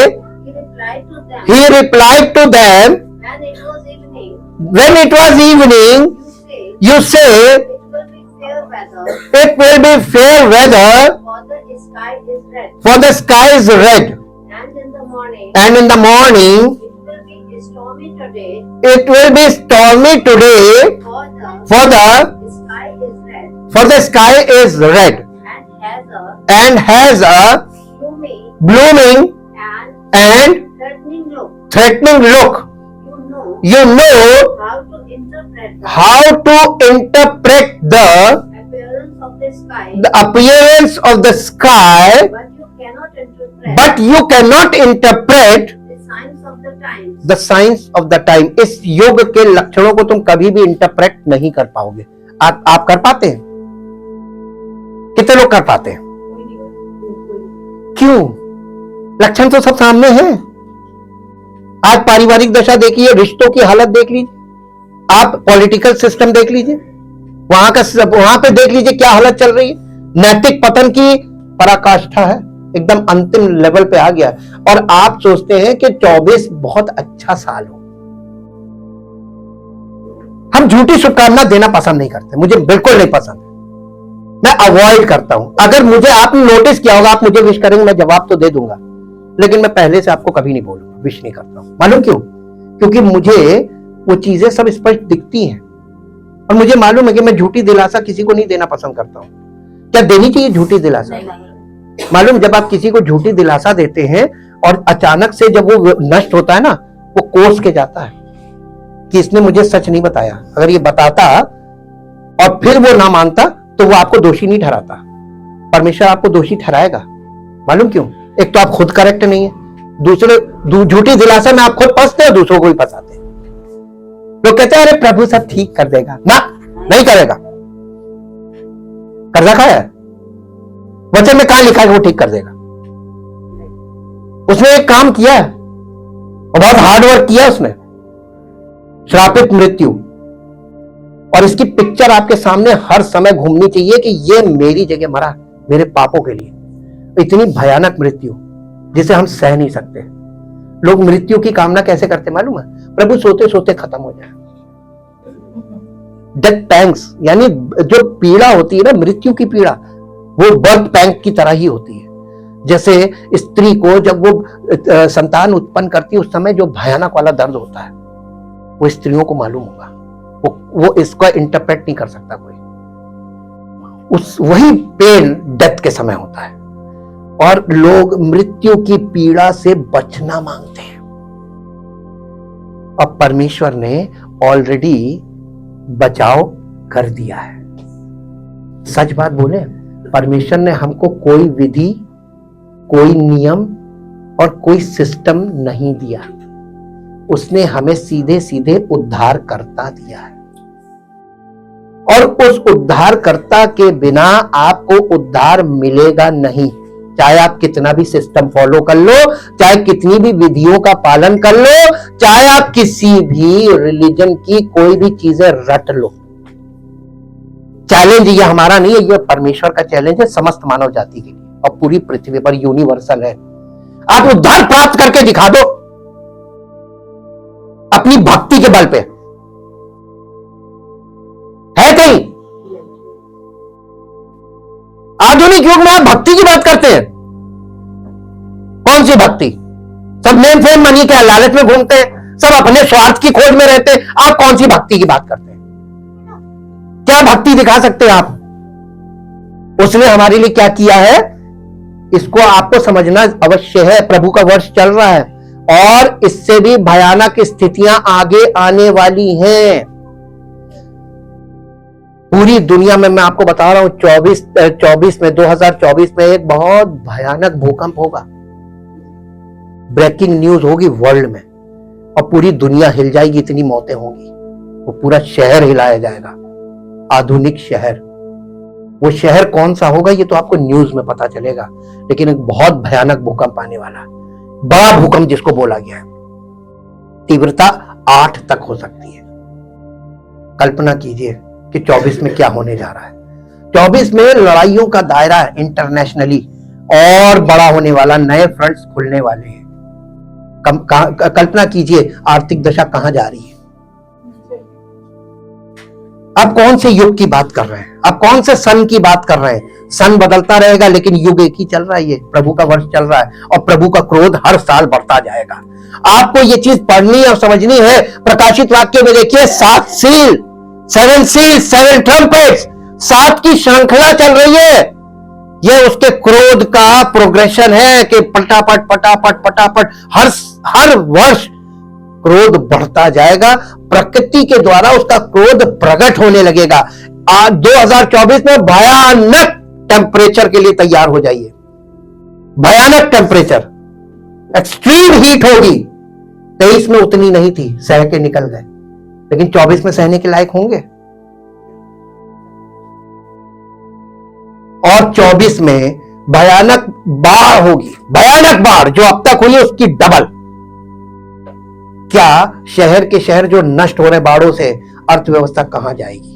he replied to them, when it was evening, you say it will be fair weather, for the sky is red, and in the morning it will be stormy today, for the sky is red and has a blooming and threatening look. You know how to interpret the appearance of the sky, but you cannot interpret the signs of the time. इस युग के लक्षणों को तुम कभी भी interpret नहीं कर पाओगे। आप कर पाते हैं? कितने लोग कर पाते हैं? क्यों? लक्षण तो सब सामने हैं। आज पारिवारिक दशा देखिए, रिश्तों की हालत देख लीजिए, आप पॉलिटिकल सिस्टम देख लीजिए, वहां पे देख लीजिए क्या हालत चल रही है। नैतिक पतन की पराकाष्ठा है, एकदम अंतिम लेवल पे आ गया। और आप सोचते हैं कि 24 बहुत अच्छा साल हो। हम झूठी शुभकामना देना पसंद नहीं करते, मुझे बिल्कुल नहीं पसंद, मैं अवॉइड करता हूं। अगर मुझे आपने नोटिस किया होगा, आप मुझे विश करेंगे, मैं जवाब तो दे दूंगा, लेकिन मैं पहले से आपको कभी नहीं बोलूंगा, विश नहीं करता हूं। मालूम क्यों? क्योंकि मुझे वो चीजें सब स्पष्ट दिखती हैं, और मुझे मालूम है कि मैं झूठी दिलासा किसी को नहीं देना पसंद करता हूं। क्या देनी चाहिए झूठी दिलासा? मालूम, जब आप किसी को झूठी दिलासा देते हैं और अचानक से जब वो नष्ट होता है ना, वो कोस के जाता है कि इसने मुझे सच नहीं बताया। अगर ये बताता और फिर वो ना मानता तो वो आपको दोषी नहीं ठहराता, परमेश्वर आपको दोषी ठहराएगा। मालूम क्यों? एक तो आप खुद करेक्ट नहीं है, दूसरे झूठी दिलासा में आप खुद फंसते हैं, दूसरों को भी फंसाते हैं। लोग कहते हैं अरे प्रभु सब ठीक कर देगा, ना, नहीं करेगा। कर्जा खाया है? वचन में कहां लिखा है कि वो ठीक कर देगा? उसने एक काम किया है और बहुत हार्ड वर्क किया उसने, श्रापित मृत्यु। और इसकी पिक्चर आपके सामने हर समय घूमनी चाहिए कि ये मेरी जगह मरा मेरे पापों के लिए। इतनी भयानक मृत्यु, जिसे हम सह नहीं सकते। लोग मृत्यु की कामना कैसे करते मालूम है? प्रभु सोते सोते खत्म हो जाए। डेथ पैंग्स, यानी जो पीड़ा होती है ना, मृत्यु की पीड़ा, वो बर्थ पैंग की तरह ही होती है। जैसे स्त्री को जब वो संतान उत्पन्न करती है उस समय जो भयानक वाला दर्द होता है, वो स्त्रियों को मालूम होगा। वो इसको इंटरप्रेट नहीं कर सकता कोई। वही पेन डेथ के समय होता है। और लोग मृत्यु की पीड़ा से बचना मांगते हैं। अब परमेश्वर ने ऑलरेडी बचाव कर दिया है। सच बात बोले, परमेश्वर ने हमको कोई विधि, कोई नियम और कोई सिस्टम नहीं दिया। उसने हमें सीधे सीधे उद्धारकर्ता दिया है। और उस उद्धारकर्ता के बिना आपको उद्धार मिलेगा नहीं। चाहे आप कितना भी सिस्टम फॉलो कर लो, चाहे कितनी भी विधियों का पालन कर लो, चाहे आप किसी भी रिलीजन की कोई भी चीजें रट लो। चैलेंज ये हमारा नहीं है, ये परमेश्वर का चैलेंज है समस्त मानव जाति के लिए और पूरी पृथ्वी पर यूनिवर्सल है। आप उद्धार प्राप्त करके दिखा दो अपनी भक्ति के बल पे। है कहीं? आधुनिक युग में आप भक्ति की बात करते हैं। कौन सी भक्ति? सब नेम फेम मनी के लालच में घूमते हैं, सब अपने स्वार्थ की खोज में रहते हैं। आप कौन सी भक्ति की बात करते हैं? क्या भक्ति दिखा सकते हैं आप? उसने हमारे लिए क्या किया है, इसको आपको समझना अवश्य है। प्रभु का वर्ष चल रहा है और इससे भी भयानक स्थितियां आगे आने वाली हैं। पूरी दुनिया में मैं आपको बता रहा हूं, 2024 में एक बहुत भयानक भूकंप होगा। ब्रेकिंग न्यूज होगी वर्ल्ड में और पूरी दुनिया हिल जाएगी, इतनी मौतें होंगी। वो पूरा शहर हिलाया जाएगा, आधुनिक शहर। वो शहर कौन सा होगा ये तो आपको न्यूज में पता चलेगा, लेकिन एक बहुत भयानक भूकंप आने वाला है। बड़ा भूकंप जिसको बोला गया है, तीव्रता 8 तक हो सकती है। कल्पना कीजिए कि 24 में क्या होने जा रहा है। 24 में लड़ाइयों का दायरा इंटरनेशनली और बड़ा होने वाला, नए फ्रंट्स खुलने वाले हैं। कल्पना कीजिए आर्थिक दशा कहां जा रही है। आप कौन से युग की बात कर रहे हैं? आप कौन से सन की बात कर रहे हैं? सन बदलता रहेगा लेकिन युग एक ही चल रहा है। ये प्रभु का वर्ष चल रहा है और प्रभु का क्रोध हर साल बढ़ता जाएगा। आपको ये चीज पढ़नी और समझनी है। प्रकाशित वाक्य में देखिए 7 सील, 7 सील, 7 ट्रम्पेट्स, 7 की श्रृंखला चल रही है। ये उसके क्रोध का प्रोग्रेशन है कि पटापट पटापट पटापट हर वर्ष क्रोध बढ़ता जाएगा। प्रकृति के द्वारा उसका क्रोध प्रकट होने लगेगा। आज 2024 में भयानक टेम्परेचर के लिए तैयार हो जाइए। भयानक टेम्परेचर, एक्सट्रीम हीट होगी। 23 में उतनी नहीं थी, सह के निकल गए, लेकिन 24 में सहने के लायक होंगे। और 24 में भयानक बाढ़ होगी, भयानक बाढ़ जो अब तक हुई उसकी डबल। क्या शहर के शहर जो नष्ट हो रहे बाढ़ों से अर्थव्यवस्था कहां जाएगी?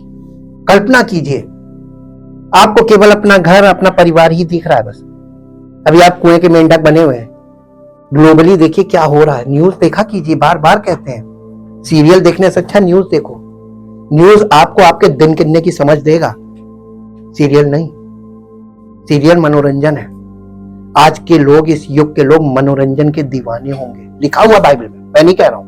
कल्पना कीजिए, आपको केवल अपना घर, अपना परिवार ही दिख रहा है बस। अभी आप कुएं के मेंढक बने हुए हैं। ग्लोबली देखिए क्या हो रहा है। न्यूज देखा कीजिए, बार बार कहते हैं सीरियल देखने से अच्छा न्यूज देखो। न्यूज आपको आपके दिन गिनने की समझ देगा, सीरियल नहीं। सीरियल मनोरंजन है। आज के लोग, इस युग के लोग मनोरंजन के दीवाने होंगे। लिखा हुआ बाइबल में, मैं नहीं कह रहा हूं।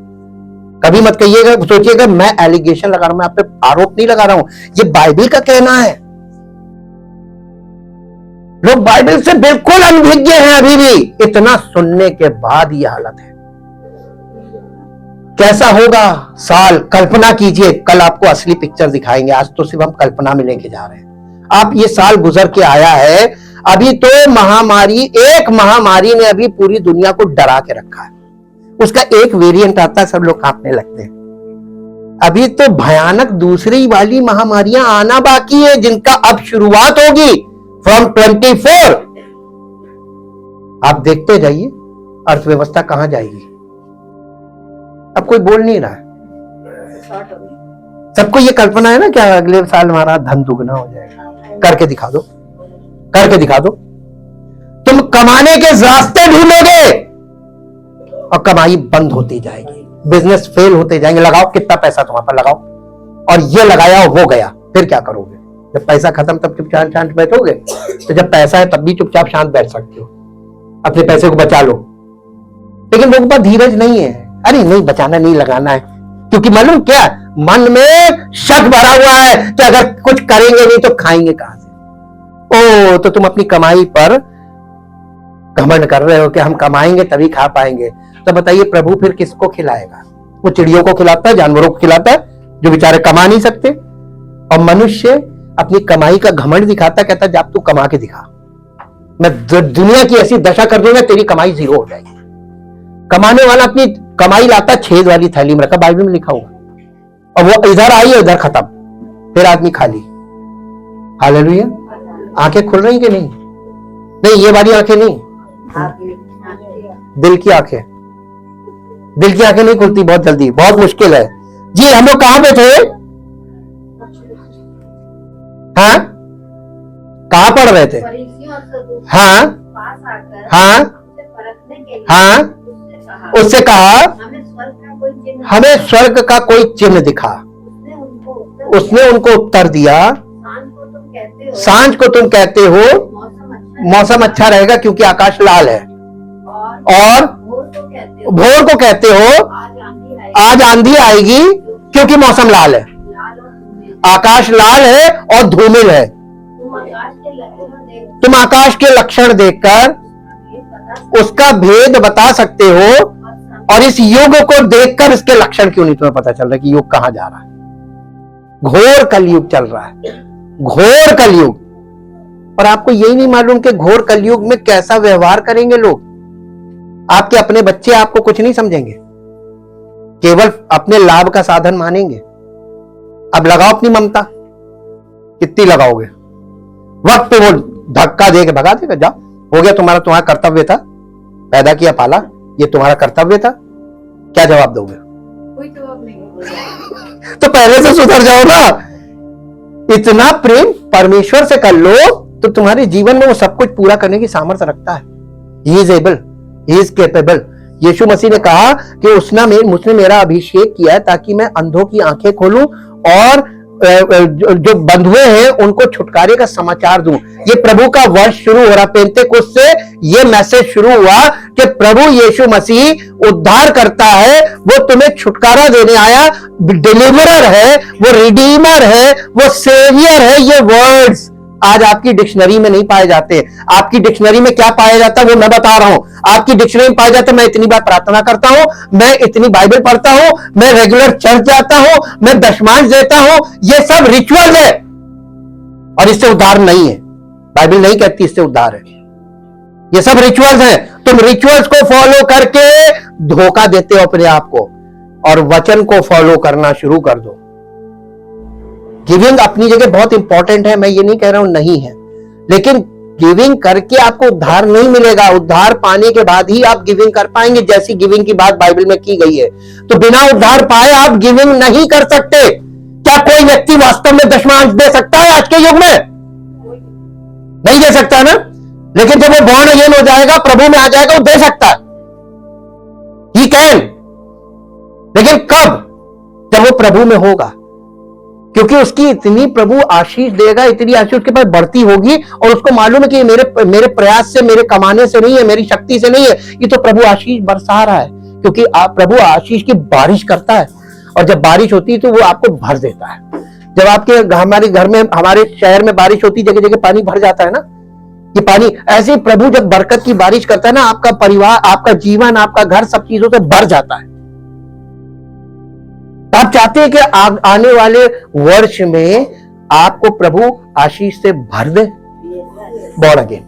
कभी मत कहिएगा, सोचिएगा मैं एलिगेशन लगा रहा हूं, मैं आप पे आरोप नहीं लगा रहा हूं। ये बाइबल का कहना है। लोग बाइबल से बिल्कुल अनभिज्ञ हैं अभी भी। इतना सुनने के बाद ये हालत है। कैसा होगा साल? कल्पना कीजिए। कल आपको असली पिक्चर दिखाएंगे, आज तो सिर्फ हम कल्पना में लेके जा रहे हैं। आप ये साल गुजर के आया है, अभी तो एक महामारी ने अभी पूरी दुनिया को डरा के रखा है। उसका एक वेरिएंट आता है, सब लोग कांपने लगते हैं। अभी तो भयानक दूसरी वाली महामारियां आना बाकी है, जिनका अब शुरुआत होगी फ्रॉम 24। आप देखते जाइए अर्थव्यवस्था कहां जाएगी। अब कोई बोल नहीं रहा है, सबको ये कल्पना है ना क्या अगले साल हमारा धन दुगना हो जाएगा। करके दिखा दो, करके दिखा दो। तुम कमाने के रास्ते ढूंढोगे और कमाई बंद होती जाएगी, बिजनेस फेल होते जाएंगे। लगाओ कितना पैसा तुम्हारे पर लगाओ, और ये लगाया हो गया, फिर क्या करोगे? जब पैसा खत्म तब चुपचाप शांत बैठोगे? तो जब पैसा है तब भी चुपचाप शांत बैठ सकते हो, अपने पैसे को बचा लो। लेकिन लोगों पर धीरज नहीं है, अरे नहीं बचाना, नहीं लगाना है, क्योंकि मालूम क्या, मन में शक भरा हुआ है कि अगर कुछ करेंगे नहीं तो खाएंगे कहां से। ओ, तो तुम अपनी कमाई पर घमंड कर रहे हो कि हम कमाएंगे तभी खा पाएंगे। तो बताइए प्रभु फिर किसको खिलाएगा? वो चिड़ियों को खिलाता है, जानवरों को खिलाता है जो बेचारे कमा नहीं सकते, और मनुष्य अपनी कमाई का घमंड दिखाता, कहता है जब तू कमा के दिखा, मैं दुनिया की ऐसी दशा कर दूंगा तेरी कमाई जीरो हो जाएगी। कमाने वाला अपनी कमाई लाता छेद वाली थैली में रखा, बाइबल में लिखा हुआ, और वो इधर आई उधर खत्म, फिर आदमी खाली। हालेलुया। आंखें खुल रही कि नहीं? नहीं, ये वाली आंखें नहीं, दिल की आंखें। दिल की आंखें नहीं खुलती बहुत जल्दी, बहुत मुश्किल है। जी हम लोग कहां पे थे? हाँ, कहां पढ़ रहे थे? हाँ हाँ हाँ, उससे कहा हमें स्वर्ग का कोई चिन्ह दिखा। उसने उनको उत्तर दिया, सांझ को तुम कहते हो मौसम अच्छा रहेगा क्योंकि आकाश लाल है, और भोर को कहते हो आज आंधी आएगी क्योंकि मौसम लाल है, आकाश लाल है और धूमिल है। तुम आकाश के लक्षण देखकर उसका भेद बता सकते हो, और इस युग को देखकर इसके लक्षण क्यों नहीं तुम्हें पता चल रहा कि युग कहां जा रहा है? घोर कलयुग चल रहा है, घोर कलयुग। और आपको यही नहीं मालूम कि घोर कलयुग में कैसा व्यवहार करेंगे लोग। आपके अपने बच्चे आपको कुछ नहीं समझेंगे, केवल अपने लाभ का साधन मानेंगे। अब लगाओ अपनी ममता, कितनी लगाओगे? वक्त पे वो धक्का दे के भगा देगा, जाओ हो गया तुम्हारा कर्तव्य था, पैदा किया पाला, ये तुम्हारा कर्तव्य था। क्या जवाब दोगे? कोई जवाब नहीं। तो पहले से सुधर जाओ ना। इतना प्रेम परमेश्वर से कर लो तो तुम्हारे जीवन में वो सब कुछ पूरा करने की सामर्थ्य रखता है। He is able, he is capable. Yeshu Masih ने कहा कि उसने मेरा अभिषेक किया है ताकि मैं अंधों की आंखें खोलूं और जो बंधुए हैं उनको छुटकारे का समाचार दूं। ये प्रभु का वर्ष शुरू हो रहा, पेंतेकोस्त से ये मैसेज शुरू हुआ कि प्रभु यीशु मसीह उद्धार करता है, वो तुम्हें छुटकारा देने आया, डिलीवरर है, वो रिडीमर है, वो सेवियर है। ये वर्ड्स आज आपकी डिक्शनरी में नहीं पाए जाते। आपकी डिक्शनरी में क्या पाया जाता है वो मैं बता रहा हूं। आपकी डिक्शनरी में पाया जाता है मैं इतनी बार प्रार्थना करता हूं, मैं इतनी बाइबल पढ़ता हूं, मैं रेगुलर चर्च जाता हूं, मैं दशमांश देता हूं। ये सब रिचुअल है और इससे उद्धार नहीं है। बाइबल नहीं कहती इससे उद्धार है। ये सब रिचुअल्स हैं। तुम रिचुअल्स को फॉलो करके धोखा देते हो अपने आप को, और वचन को फॉलो करना शुरू कर दो। गिविंग अपनी जगह बहुत इंपॉर्टेंट है, मैं ये नहीं कह रहा हूं नहीं है, लेकिन गिविंग करके आपको उद्धार नहीं मिलेगा। उद्धार पाने के बाद ही आप गिविंग कर पाएंगे, जैसी गिविंग की बात बाइबल में की गई है। तो बिना उद्धार पाए आप गिविंग नहीं कर सकते। क्या कोई व्यक्ति वास्तव में दशमांश दे सकता है आज के युग में? नहीं दे सकता ना। लेकिन जब वो बॉर्न अगेन हो जाएगा, प्रभु में आ जाएगा, वो दे सकता है। He can. लेकिन कब? जब वो प्रभु में होगा, क्योंकि उसकी इतनी प्रभु आशीष देगा, इतनी आशीष उसके पास बढ़ती होगी, और उसको मालूम है कि मेरे प्रयास से, मेरे कमाने से नहीं है, मेरी शक्ति से नहीं है, ये तो प्रभु आशीष बरसा रहा है। क्योंकि प्रभु आशीष की बारिश करता है, और जब बारिश होती है तो वो आपको भर देता है। जब हमारे घर में, हमारे शहर में बारिश होती, जगह जगह पानी भर जाता है ना, ये पानी ऐसे प्रभु जब बरकत की बारिश करता है ना, आपका परिवार, आपका जीवन, आपका घर सब चीजों से भर जाता है। आप चाहते हैं कि आने वाले वर्ष में आपको प्रभु आशीष से भर दे। बॉर्न अगेन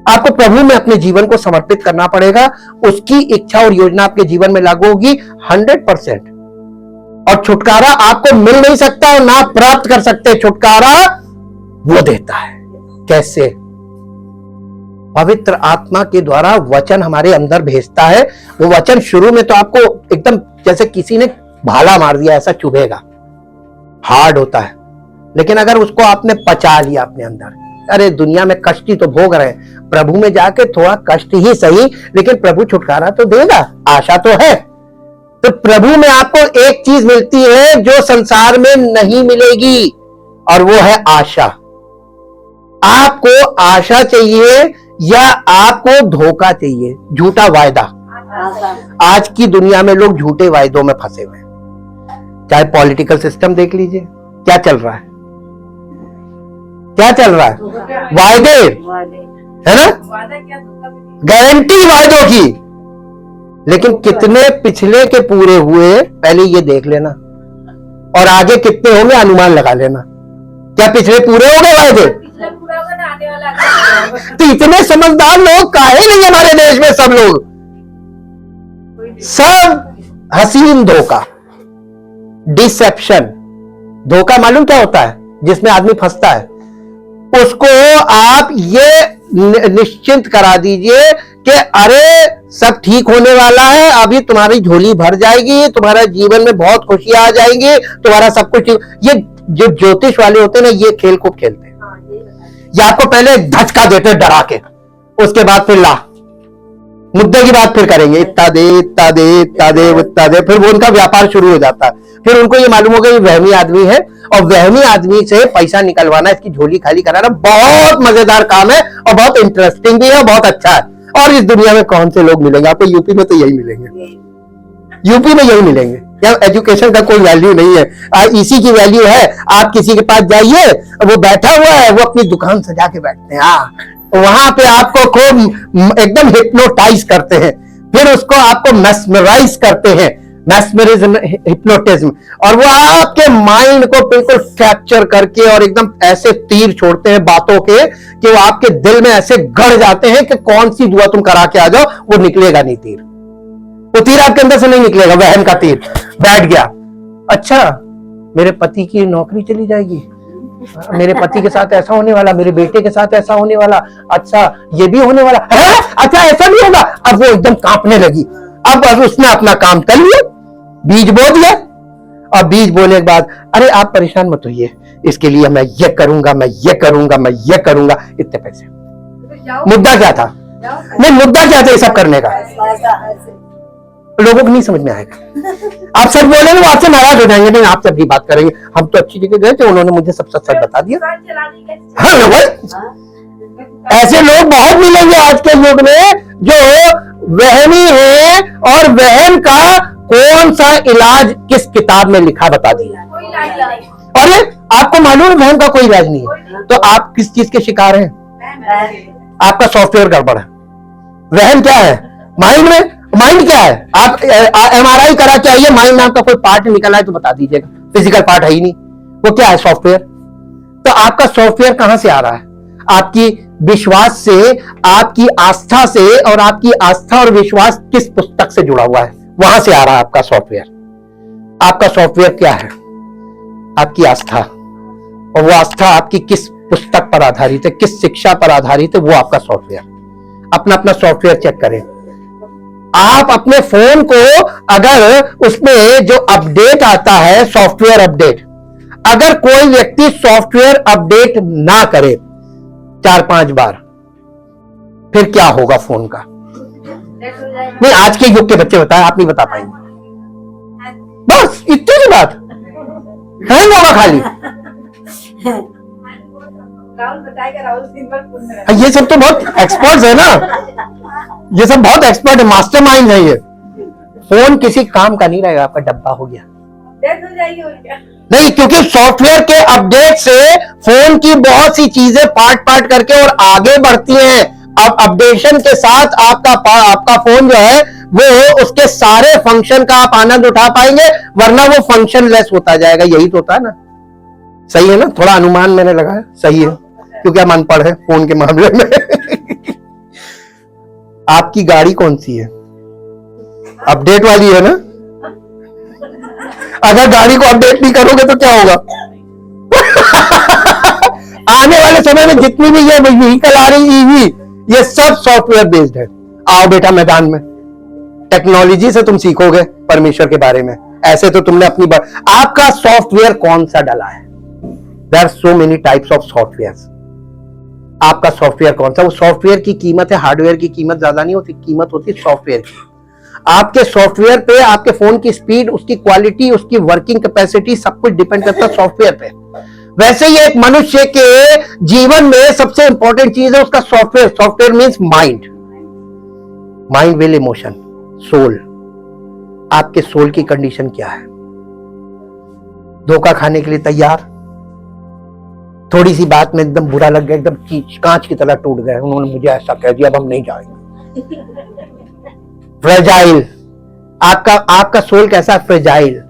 आपको प्रभु में अपने जीवन को समर्पित करना पड़ेगा। उसकी इच्छा और योजना आपके जीवन में लागू होगी 100%। और छुटकारा आपको मिल नहीं सकता और ना प्राप्त कर सकते। छुटकारा वो देता है। कैसे? पवित्र आत्मा के द्वारा वचन हमारे अंदर भेजता है। वो वचन शुरू में तो आपको एकदम जैसे किसी ने भाला मार दिया ऐसा चुभेगा, हार्ड होता है। लेकिन अगर उसको आपने पचा लिया अपने अंदर, अरे दुनिया में कष्ट ही तो भोग रहे हैं, प्रभु में जाके थोड़ा कष्ट ही सही, लेकिन प्रभु छुटकारा तो देगा, आशा तो है। तो प्रभु में आपको एक चीज मिलती है जो संसार में नहीं मिलेगी, और वो है आशा। आपको आशा चाहिए या आपको धोखा चाहिए, झूठा वायदा। आज की दुनिया में लोग झूठे वायदों में फंसे हुए हैं। चाहे पॉलिटिकल सिस्टम देख लीजिए, क्या चल रहा है, क्या चल रहा है, वायदे, है ना, वादा क्या धोखा भी नहीं। गारंटी वायदों की। लेकिन कितने पिछले के पूरे हुए पहले ये देख लेना, और आगे कितने होंगे अनुमान लगा लेना। क्या पिछले पूरे हो गए वायदे? पिछला पूरा होगा ना, आने वाला आगे। तो इतने समझदार लोग काहे नहीं हमारे देश में? सब लोग, सब हसीन धोखा, डिसेप्शन। धोखा मालूम क्या होता है? जिसमें आदमी फंसता है उसको आप ये निश्चिंत करा दीजिए कि अरे सब ठीक होने वाला है, अभी तुम्हारी झोली भर जाएगी, तुम्हारा जीवन में बहुत खुशियां आ जाएंगी, तुम्हारा सब कुछ ठीक। ये जो ज्योतिष वाले होते हैं ना, ये खेल खूब खेलते हैं। ये आपको पहले धचका देते हैं डरा के, उसके बाद फिर ला मुद्दे की बात फिर करेंगे, इतना दे इतना दे इतना दे इतना दे, फिर वो उनका व्यापार शुरू हो जाता है। फिर उनको ये मालूम होगा ये वहमी आदमी है, और वहमी आदमी से पैसा निकलवाना, इसकी झोली खाली कराना बहुत मजेदार काम है, और बहुत इंटरेस्टिंग भी है, बहुत अच्छा है। और इस दुनिया में कौन से लोग मिलेंगे आपको? यूपी में तो यही मिलेंगे, यूपी में यही मिलेंगे। या एजुकेशन का कोई वैल्यू नहीं है, इसी की वैल्यू है। आप किसी के पास जाइए, वो बैठा हुआ है, वो अपनी दुकान सजा के बैठते हैं, वहां पे आपको खूब एकदम हिप्नोटाइज करते हैं, फिर उसको आपको मैस्मराइज करते हैं, मैस्मरिज्म, हिप्नोटिज्म, और वो आपके माइंड को बिल्कुल कैप्चर करके और एकदम ऐसे तीर छोड़ते हैं बातों के कि वो आपके दिल में ऐसे गड़ जाते हैं कि कौन सी दुआ तुम करा के आ जाओ, वो निकलेगा नहीं तीर, वो तीर आपके अंदर से नहीं निकलेगा, वहम का तीर बैठ गया। अच्छा, मेरे पति की नौकरी चली जाएगी, मेरे पति के साथ ऐसा होने वाला, मेरे बेटे के साथ ऐसा होने वाला, अच्छा ये भी होने वाला है, अच्छा ऐसा भी होगा। अब वो एकदम कांपने लगी। अब उसने अपना काम कर लिया, बीज बो दिया, और बीज बोने के बाद अरे आप परेशान मत होइए, इसके लिए मैं ये करूंगा, मैं ये करूंगा, मैं ये करूंगा, इतने पैसे। मुद्दा क्या था? नहीं, मुद्दा क्या था ये सब करने का? लोगों को नहीं समझ में आएगा। आप सच बोलेंगे वो आपसे नाराज हो जाएंगे, नहीं आप सच बात करेंगे, हम तो अच्छी जगह गए थे, उन्होंने मुझे सब सच बता दिया। हाँ भाई, ऐसे लोग बहुत मिलेंगे आज के युग में जो वहमी है, और वहम का कौन सा इलाज किस किताब में लिखा बता दिया। अरे आपको मालूम है वहम का कोई इलाज नहीं है, तो आप किस चीज के शिकार हैं? आपका सॉफ्टवेयर गड़बड़ है। वहम क्या है? माइंड में, माइंड क्या है? आप MRI करा के आइए, माइंड नाम का कोई पार्ट निकला है तो बता दीजिएगा, फिजिकल पार्ट है ही नहीं, वो क्या है? सॉफ्टवेयर। तो आपका सॉफ्टवेयर कहां से आ रहा है? आपकी विश्वास से, आपकी आस्था से, और आपकी आस्था और विश्वास किस पुस्तक से जुड़ा हुआ है, वहां से आ रहा है आपका सॉफ्टवेयर। आपका सॉफ्टवेयर क्या है? आपकी आस्था, और वो आस्था आपकी किस पुस्तक पर आधारित है, किस शिक्षा पर आधारित है, वो आपका सॉफ्टवेयर। अपना अपना सॉफ्टवेयर चेक करें। आप अपने फोन को अगर उसमें जो अपडेट आता है, सॉफ्टवेयर अपडेट, अगर कोई व्यक्ति सॉफ्टवेयर अपडेट ना करे 4-5 बार, फिर क्या होगा फोन का? नहीं, आज के युग के बच्चे बताएं, आप नहीं बता पाएंगे। बस इतनी सी बात, हैंग होगा खाली। राहुल बताएगा, राहुल दिन भर फोन में रहता है। ये सब तो बहुत एक्सपर्ट है ना, ये सब बहुत एक्सपर्ट है, मास्टरमाइंड है ये। फोन किसी काम का नहीं रहेगा, आपका डब्बा हो गया। डेथ हो जाएगी और क्या? नहीं, क्योंकि सॉफ्टवेयर के अपडेट से फोन की बहुत सी चीजें पार्ट पार्ट करके और आगे बढ़ती हैं। अब अपडेशन के साथ आपका फोन जो है वो उसके सारे फंक्शन का आप आनंद उठा पाएंगे, वरना वो फंक्शन लेस होता जाएगा। यही तो होता है ना, सही है ना? थोड़ा अनुमान मैंने लगाया, सही है, क्योंकि हम अनपढ़ हैं फोन के मामले में। आपकी गाड़ी कौन सी है? अपडेट वाली है ना? अगर गाड़ी को अपडेट नहीं करोगे तो क्या होगा? आने वाले समय में जितनी भी ये व्हीकल आ रही ईवी, ये सब सॉफ्टवेयर बेस्ड है। आओ बेटा मैदान में, टेक्नोलॉजी से तुम सीखोगे परमेश्वर के बारे में। ऐसे तो तुमने अपनी आपका सॉफ्टवेयर कौन सा डला है? There are so many types of software. आपका सॉफ्टवेयर कौन सा? वो सॉफ्टवेयर की कीमत है, हार्डवेयर की कीमत ज्यादा नहीं होती, कीमत होती है सॉफ्टवेयर की। आपके सॉफ्टवेयर पे आपके फोन की स्पीड, उसकी क्वालिटी, उसकी वर्किंग कैपेसिटी सब कुछ डिपेंड करता है सॉफ्टवेयर पे। वैसे ही एक मनुष्य के जीवन में सबसे इंपॉर्टेंट चीज है उसका software. Software means mind, mind, will, emotion, soul. आपके सोल की कंडीशन क्या है? धोखा खाने के लिए तैयार? थोड़ी सी बात में एकदम बुरा लग गया, एकदम कांच की तरह टूट गए, उन्होंने मुझे ऐसा कह दिया, अब हम नहीं जाएंगे। फ्रेजाइल, आपका सोल कैसा? फ्रेजाइल,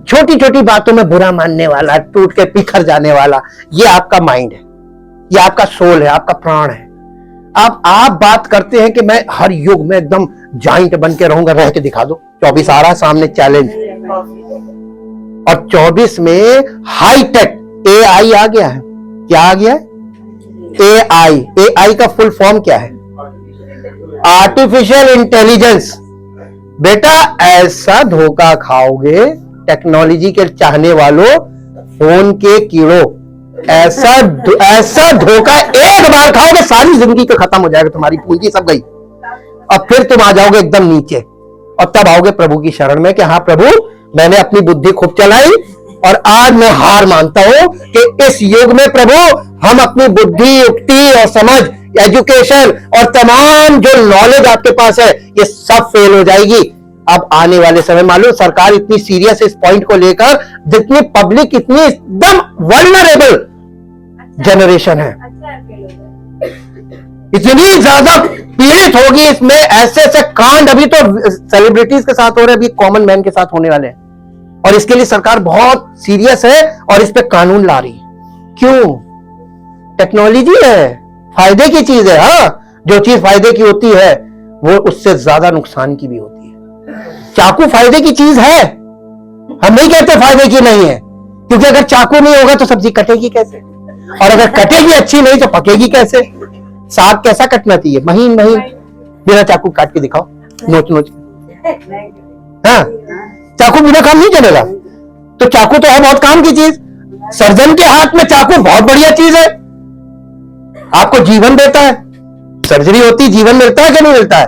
छोटी छोटी बातों में बुरा मानने वाला, टूट के बिखर जाने वाला। ये आपका माइंड है, ये आपका सोल है, आपका प्राण है। आप बात करते हैं कि मैं हर युग में एकदम जाइंट बन के रहूंगा, रह के दिखा दो। 24 आ रहा सामने चैलेंज, और 24 में हाईटेक AI आ गया है। क्या आ गया है? AI का फुल फॉर्म क्या है? Artificial intelligence. बेटा ऐसा धोखा खाओगे टेक्नोलॉजी के चाहने वालों, फोन के कीड़ों, ऐसा धोखा एक बार खाओगे सारी जिंदगी का खत्म हो जाएगा, तुम्हारी पूंजी सब गई। अब फिर तुम आ जाओगे एकदम नीचे, और तब आओगे प्रभु की शरण में कि हाँ प्रभु, मैंने अपनी बुद्धि खूब चलाई और आज मैं हार मानता हूं कि इस युग में प्रभु हम अपनी बुद्धि, युक्ति और समझ, एजुकेशन और तमाम जो नॉलेज आपके पास है ये सब फेल हो जाएगी। अब आने वाले समय, मालूम सरकार इतनी सीरियस इस पॉइंट को लेकर, जितनी पब्लिक इतनी एकदम वल्नरेबल जनरेशन है, इतनी ज्यादा पीड़ित होगी इसमें। ऐसे ऐसे कांड अभी तो सेलिब्रिटीज के साथ हो रहे हैं, अभी कॉमन मैन के साथ होने वाले हैं, और इसके लिए सरकार बहुत सीरियस है और इस पे कानून ला रही है। क्यों? टेक्नोलॉजी है, फायदे की चीज है। हाँ, जो चीज फायदे की होती है वो उससे ज्यादा नुकसान की भी होती है। चाकू फायदे की चीज है, हम नहीं कहते फायदे की नहीं है, क्योंकि अगर चाकू नहीं होगा तो सब्जी कटेगी कैसे, और अगर कटेगी अच्छी नहीं तो पकेगी कैसे। साग कैसा कटना चाहिए? महीन महीन, बिना चाकू काट के दिखाओ, नोच नोच। हाँ, चाकू बिना काम नहीं चलेगा। तो चाकू तो है बहुत काम की चीज। सर्जन के हाथ में चाकू बहुत बढ़िया चीज है, आपको जीवन देता है। सर्जरी होती, जीवन मिलता है कि नहीं मिलता है?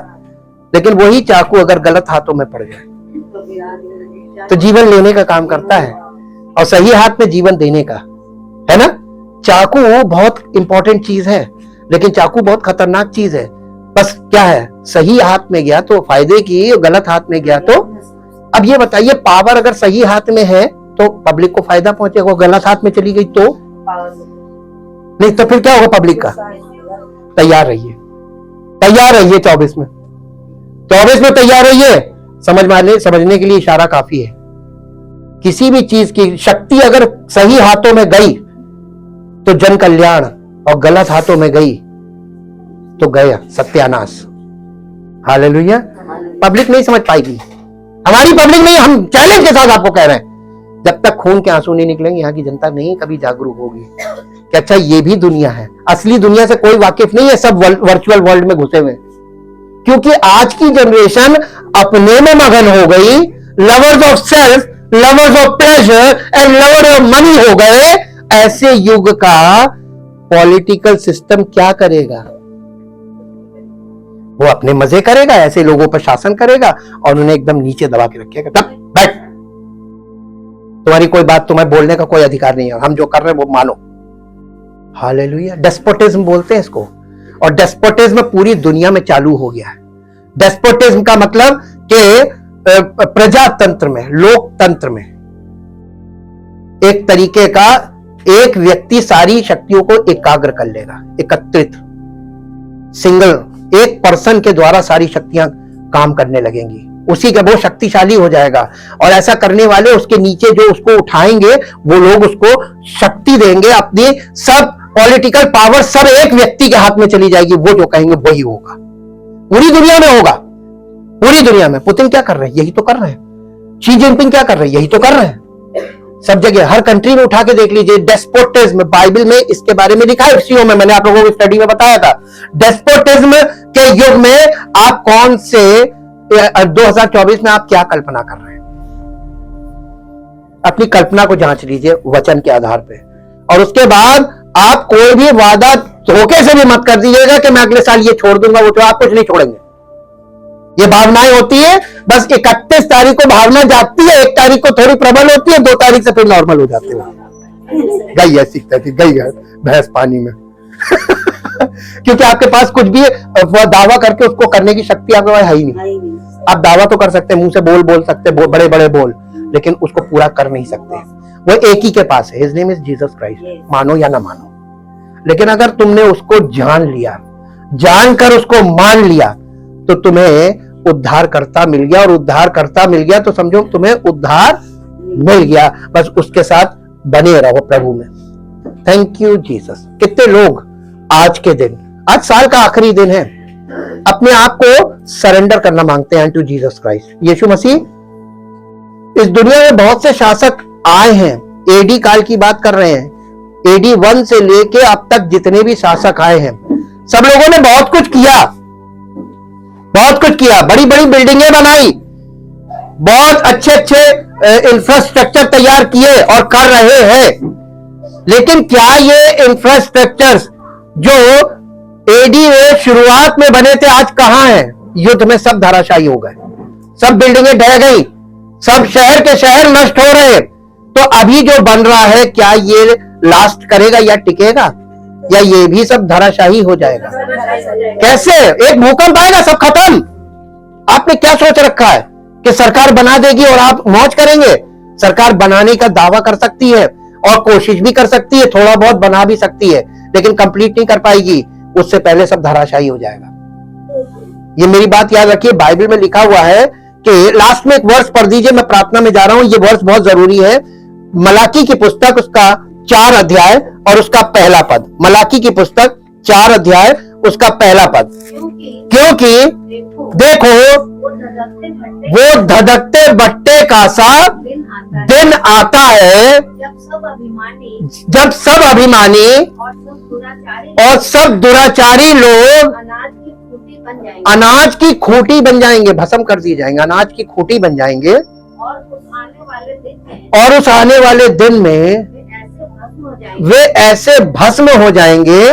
लेकिन वही चाकू अगर गलत हाथों में पड़ जाए तो जीवन लेने का काम करता है, और सही हाथ में जीवन देने का, है ना। चाकू बहुत इंपॉर्टेंट चीज है, लेकिन चाकू बहुत खतरनाक चीज है। बस क्या है, सही हाथ में गया तो फायदे की, गलत हाथ में गया तो। अब ये बताइए, पावर अगर सही हाथ में है तो पब्लिक को फायदा पहुंचेगा, गलत हाथ में चली गई तो नहीं, तो फिर क्या होगा पब्लिक का? तैयार रहिए, तैयार रहिए। 24 में तैयार रहिए। समझने के लिए इशारा काफी है। किसी भी चीज की शक्ति अगर सही हाथों में गई तो जन कल्याण, और गलत हाथों में गई तो गया सत्यानाश। हालेलुया। पब्लिक नहीं समझ पाएगी, हमारी पब्लिक नहीं। हम चैलेंज के साथ आपको कह रहे हैं, जब तक खून के आंसू नहीं निकलेंगे यहाँ की जनता नहीं कभी जागरूक होगी कि अच्छा ये भी दुनिया है। असली दुनिया से कोई वाकिफ नहीं है, सब वर्चुअल वर्ल्ड में घुसे हुए। क्योंकि आज की जनरेशन अपने में मगन हो गई, lovers of self, lovers of pleasure and lover of money हो गए। ऐसे युग का पॉलिटिकल सिस्टम क्या करेगा? वो अपने मजे करेगा, ऐसे लोगों पर शासन करेगा और उन्हें एकदम नीचे दबा के रखेगा। तब बैठ, तुम्हारी कोई बात, तुम्हें बोलने का कोई अधिकार नहीं है, हम जो कर रहे हैं वो मानो। हालेलुया। डेस्पोटिज्म बोलते हैं इसको, और डेस्पोटिज्म पूरी दुनिया में चालू हो गया है। डेस्पोटिज्म का मतलब कि प्रजातंत्र में, लोकतंत्र में एक तरीके का एक व्यक्ति सारी शक्तियों को एकाग्र कर लेगा, एकत्रित, सिंगल, एक पर्सन के द्वारा सारी शक्तियां काम करने लगेंगी, उसी का वो शक्तिशाली हो जाएगा। और ऐसा करने वाले उसके नीचे जो उसको उठाएंगे वो लोग उसको शक्ति देंगे, अपनी सब पॉलिटिकल पावर सब एक व्यक्ति के हाथ में चली जाएगी। वो जो कहेंगे वही होगा, पूरी दुनिया में होगा, पूरी दुनिया में। पुतिन क्या कर रहे हैं? यही तो कर रहे हैं। शी जिनपिंग क्या कर रहे हैं? यही तो कर रहे हैं। सब जगह, हर कंट्री में उठा के देख लीजिए। डेस्पोटिज्म, बाइबल में इसके बारे में लिखा है, एफसीओ में मैंने आप लोगों को स्टडी में बताया था। डेस्पोटिज्म के युग में आप कौन से 2024 में आप क्या कल्पना कर रहे हैं? अपनी कल्पना को जांच लीजिए वचन के आधार पे, और उसके बाद आप कोई भी वादा धोखे से भी मत कर दीजिएगा कि मैं अगले साल ये छोड़ दूंगा वो छोड़, आप कुछ नहीं छोड़ेंगे। ये भावनाएं होती है, बस 31 तारीख को भावना जागती है, 1 तारीख को थोड़ी प्रबल होती है, 2 तारीख से फिर नॉर्मल हो जाती है। गई है सीखता थी, गई है भैंस पानी में। क्योंकि आपके पास कुछ भी दावा करके उसको करने की शक्ति आपके पास है ही नहीं। आप दावा तो कर सकते हैं, मुंह से बोल सकते, बड़े बड़े बोल, लेकिन उसको पूरा कर नहीं सकते। वो एक ही के पास है, his name is Jesus Christ, मानो या ना मानो। लेकिन अगर तुमने उसको जान लिया, जानकर उसको मान लिया, तो तुम्हें उद्धारकर्ता मिल गया, और उद्धारकर्ता मिल गया तो समझो तुम्हें उद्धार मिल गया। बस उसके साथ बने रहो प्रभु में। Thank you Jesus. कितने लोग आज के दिन, आज साल का आखिरी दिन है, अपने आप को सरेंडर करना मांगते हैं टू जीसस क्राइस्ट, यीशु मसीह। इस दुनिया में बहुत से शासक आए हैं, एडी काल की बात कर रहे हैं, एडी 1 से लेके अब तक जितने भी शासक आए हैं, सब लोगों ने बहुत कुछ किया, बहुत कुछ किया, बड़ी बड़ी बिल्डिंगें बनाई, बहुत अच्छे अच्छे इंफ्रास्ट्रक्चर तैयार किए और कर रहे हैं। लेकिन क्या ये इंफ्रास्ट्रक्चर्स जो एडी में शुरुआत में बने थे आज कहां हैं? युद्ध में सब धराशायी हो गए, सब बिल्डिंगें ढह गई, सब शहर के शहर नष्ट हो रहे। तो अभी जो बन रहा है क्या ये लास्ट करेगा या टिकेगा, या ये भी सब धराशायी हो जाएगा? कैसे? एक भूकंप आएगा, सब खत्म। आपने क्या सोच रखा है कि सरकार बना देगी और आप मौज करेंगे? सरकार बनाने का दावा कर सकती है और कोशिश भी कर सकती है, थोड़ा बहुत बना भी सकती है, लेकिन कंप्लीट नहीं कर पाएगी। उससे पहले सब धराशायी हो जाएगा। ये मेरी बात याद रखिए, बाइबल में लिखा हुआ है कि लास्ट में एक वर्ष पढ़ दीजिए, मैं प्रार्थना में जा रहा हूं, ये वर्ष बहुत जरूरी है। मलाकी की पुस्तक, उसका 4 अध्याय और उसका पहला पद। मलाकी की पुस्तक 4 अध्याय उसका पहला पद। क्योंकि देखो वो धधकते भट्टे का सा दिन आता है, जब सब अभिमानी और सब दुराचारी लोग अनाज की खूंटी बन जाएंगे, भस्म कर दिए जाएंगे, अनाज की खूंटी बन जाएंगे। और उस आने वाले दिन में वे ऐसे भस्म हो जाएंगे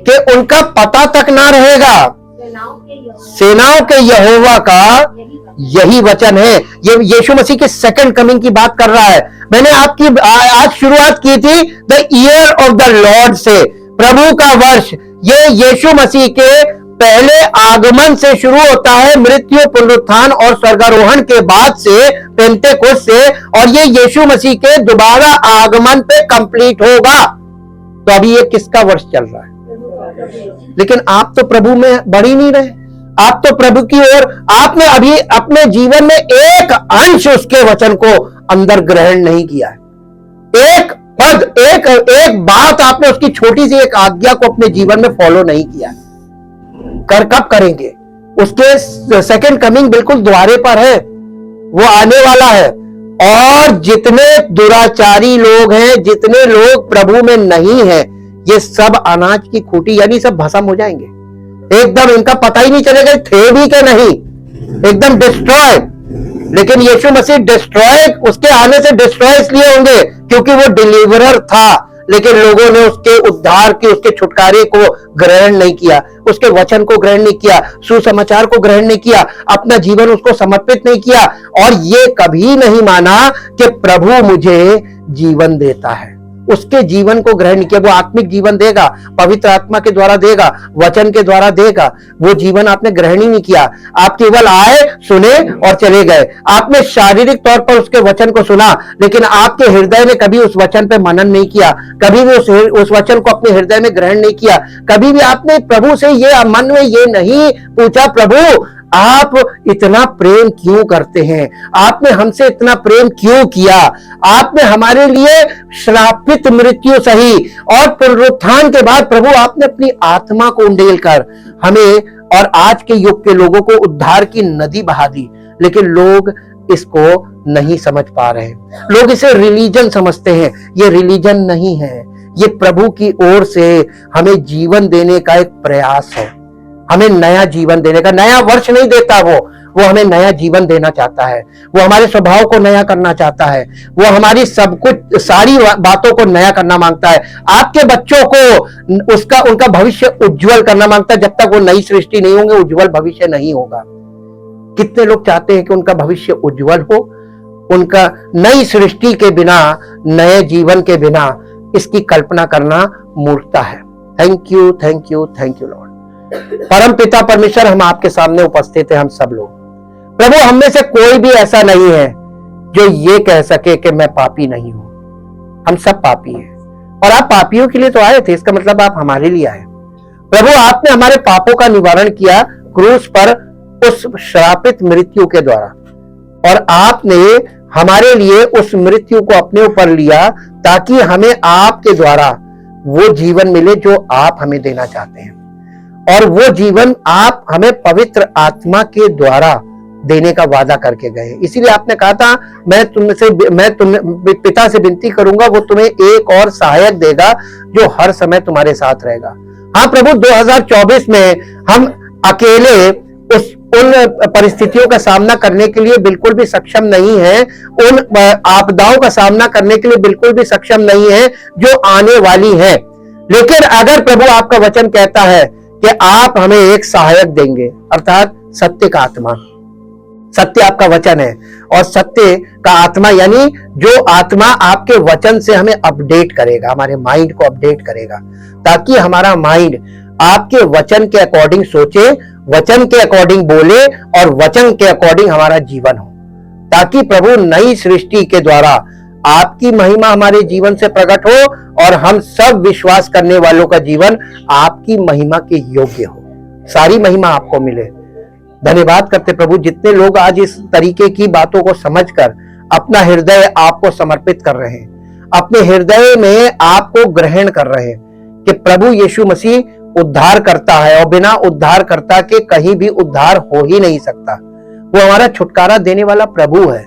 कि उनका पता तक ना रहेगा। सेनाओं के यहोवा का यही वचन है। ये यीशु मसीह के सेकंड कमिंग की बात कर रहा है। मैंने आपकी आज शुरुआत की थी the year of the Lord से, प्रभु का वर्ष। ये यीशु मसीह के पहले आगमन से शुरू होता है, मृत्यु, पुनरुत्थान और स्वर्गारोहण के बाद से, पेंतेकोस्त से, और ये यीशु मसीह के दोबारा आगमन पे कंप्लीट होगा। तो अभी ये किसका वर्ष चल रहा है? लेकिन आप तो प्रभु में बढ़ ही नहीं रहे, आप तो प्रभु की ओर, आपने अभी अपने जीवन में एक अंश उसके वचन को अंदर ग्रहण नहीं किया है। एक पद, एक बात आपने उसकी छोटी सी एक आज्ञा को अपने जीवन में फॉलो नहीं किया। कब करेंगे? उसके सेकंड कमिंग बिल्कुल द्वारे पर है, वो आने वाला है। और जितने दुराचारी लोग हैं, जितने लोग प्रभु में नहीं हैं, ये सब अनाज की खूंटी यानी सब भस्म हो जाएंगे। एकदम इनका पता ही नहीं चलेगा थे भी कि नहीं, एकदम डिस्ट्रॉय। लेकिन यीशु मसीह डिस्ट्रॉय, उसके आने से डिस्ट्रॉय इसलिए होंगे क्योंकि वो डिलीवरर था, लेकिन लोगों ने उसके उद्धार के, उसके छुटकारे को ग्रहण नहीं किया, उसके वचन को ग्रहण नहीं किया, सुसमाचार को ग्रहण नहीं किया, अपना जीवन उसको समर्पित नहीं किया, और ये कभी नहीं माना कि प्रभु मुझे जीवन देता है। उसके जीवन को ग्रहण किया। वो आत्मिक जीवन देगा, पवित्र आत्मा के द्वारा देगा, वचन के द्वारा देगा। वो जीवन आपने ग्रहण ही नहीं किया। आप केवल आए, सुने और चले गए। आपने शारीरिक तौर पर उसके वचन को सुना, लेकिन आपके हृदय ने कभी उस वचन पे मनन नहीं किया, कभी भी उस वचन को अपने हृदय में ग्रहण नहीं किया। कभी भी आपने प्रभु से ये मन में ये नहीं पूछा, प्रभु आप इतना प्रेम क्यों करते हैं, आपने हमसे इतना प्रेम क्यों किया, आपने हमारे लिए श्रापित मृत्यु सही और पुनरुत्थान के बाद प्रभु आपने अपनी आत्मा को उंडेल कर हमें और आज के युग के लोगों को उद्धार की नदी बहा दी। लेकिन लोग इसको नहीं समझ पा रहे। लोग इसे रिलीजन समझते हैं। ये रिलीजन नहीं है, ये प्रभु की ओर से हमें जीवन देने का एक प्रयास है। हमें नया जीवन देने का, नया वर्ष नहीं देता वो हमें नया जीवन देना चाहता है, वो हमारे स्वभाव को नया करना चाहता है, वो हमारी सब कुछ सारी बातों को नया करना मांगता है। आपके बच्चों को उनका भविष्य उज्जवल करना मांगता है। जब तक वो नई सृष्टि नहीं होंगे उज्जवल भविष्य नहीं होगा। कितने लोग चाहते हैं कि उनका भविष्य उज्जवल हो, उनका नई सृष्टि के बिना, नए जीवन के बिना इसकी कल्पना करना मूर्खता है। Thank you, thank you, thank you Lord. परम पिता परमेश्वर, हम आपके सामने उपस्थित हैं, हम सब लोग। प्रभु, हम में से कोई भी ऐसा नहीं है जो ये कह सके कि मैं पापी नहीं हूं। हम सब पापी हैं और आप पापियों के लिए तो आए थे, इसका मतलब आप हमारे लिए आए। प्रभु, आपने हमारे पापों का निवारण किया क्रूस पर उस श्रापित मृत्यु के द्वारा, और आपने हमारे लिए उस मृत्यु को अपने ऊपर लिया ताकि हमें आपके द्वारा वो जीवन मिले जो आप हमें देना चाहते हैं। और वो जीवन आप हमें पवित्र आत्मा के द्वारा देने का वादा करके गए। इसीलिए आपने कहा था, मैं तुम्हें पिता से विनती करूंगा, वो तुम्हें एक और सहायक देगा जो हर समय तुम्हारे साथ रहेगा। हाँ प्रभु, 2024 में हम अकेले उन परिस्थितियों का सामना करने के लिए बिल्कुल भी सक्षम नहीं है, उन आपदाओं का सामना करने के लिए बिल्कुल भी सक्षम नहीं है जो आने वाली है। लेकिन अगर प्रभु आपका वचन कहता है कि आप हमें एक सहायक देंगे, अर्थात सत्य का आत्मा, सत्य आपका वचन है, और सत्य का आत्मा यानी जो आत्मा आपके वचन से हमें अपडेट करेगा, हमारे माइंड को अपडेट करेगा, ताकि हमारा माइंड आपके वचन के अकॉर्डिंग सोचे, वचन के अकॉर्डिंग बोले और वचन के अकॉर्डिंग हमारा जीवन हो, ताकि प्रभु नई सृष्टि के द्वारा आपकी महिमा हमारे जीवन से प्रकट हो और हम सब विश्वास करने वालों का जीवन आपकी महिमा के योग्य हो। सारी महिमा आपको मिले। धन्यवाद करते प्रभु, जितने लोग आज इस तरीके की बातों को समझकर अपना हृदय आपको समर्पित कर रहे हैं, अपने हृदय में आपको ग्रहण कर रहे हैं कि प्रभु यीशु मसीह उद्धार करता है और बिना उद्धारकर्ता के कहीं भी उद्धार हो ही नहीं सकता। वो हमारा छुटकारा देने वाला प्रभु है।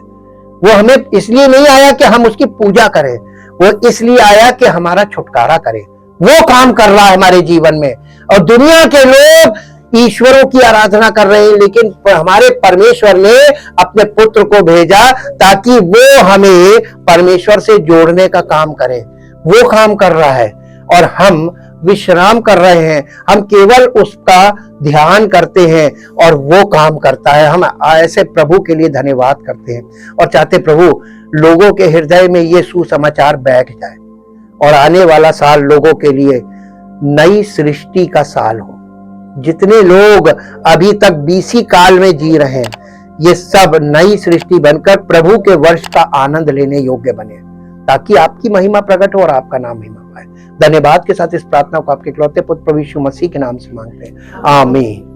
वो हमें इसलिए नहीं आया कि हम उसकी पूजा करें, वो इसलिए आया कि हमारा छुटकारा करे। वो काम कर रहा है हमारे जीवन में, और दुनिया के लोग ईश्वरों की आराधना कर रहे हैं, लेकिन हमारे परमेश्वर ने अपने पुत्र को भेजा ताकि वो हमें परमेश्वर से जोड़ने का काम करे। वो काम कर रहा है और हम विश्राम कर रहे हैं, हम केवल उसका ध्यान करते हैं और वो काम करता है। हम ऐसे प्रभु के लिए धन्यवाद करते हैं और चाहते प्रभु लोगों के हृदय में ये सुसमाचार बैठ जाए और आने वाला साल लोगों के लिए नई सृष्टि का साल हो। जितने लोग अभी तक बीसी काल में जी रहे हैं, ये सब नई सृष्टि बनकर प्रभु के वर्ष का आनंद लेने योग्य बने, ताकि आपकी महिमा प्रकट हो और आपका नाम महिमा पाए। धन्यवाद के साथ इस प्रार्थना को आपके इकलौते पुत्र प्रभु यीशु मसीह के नाम से मांगते हैं, आमीन।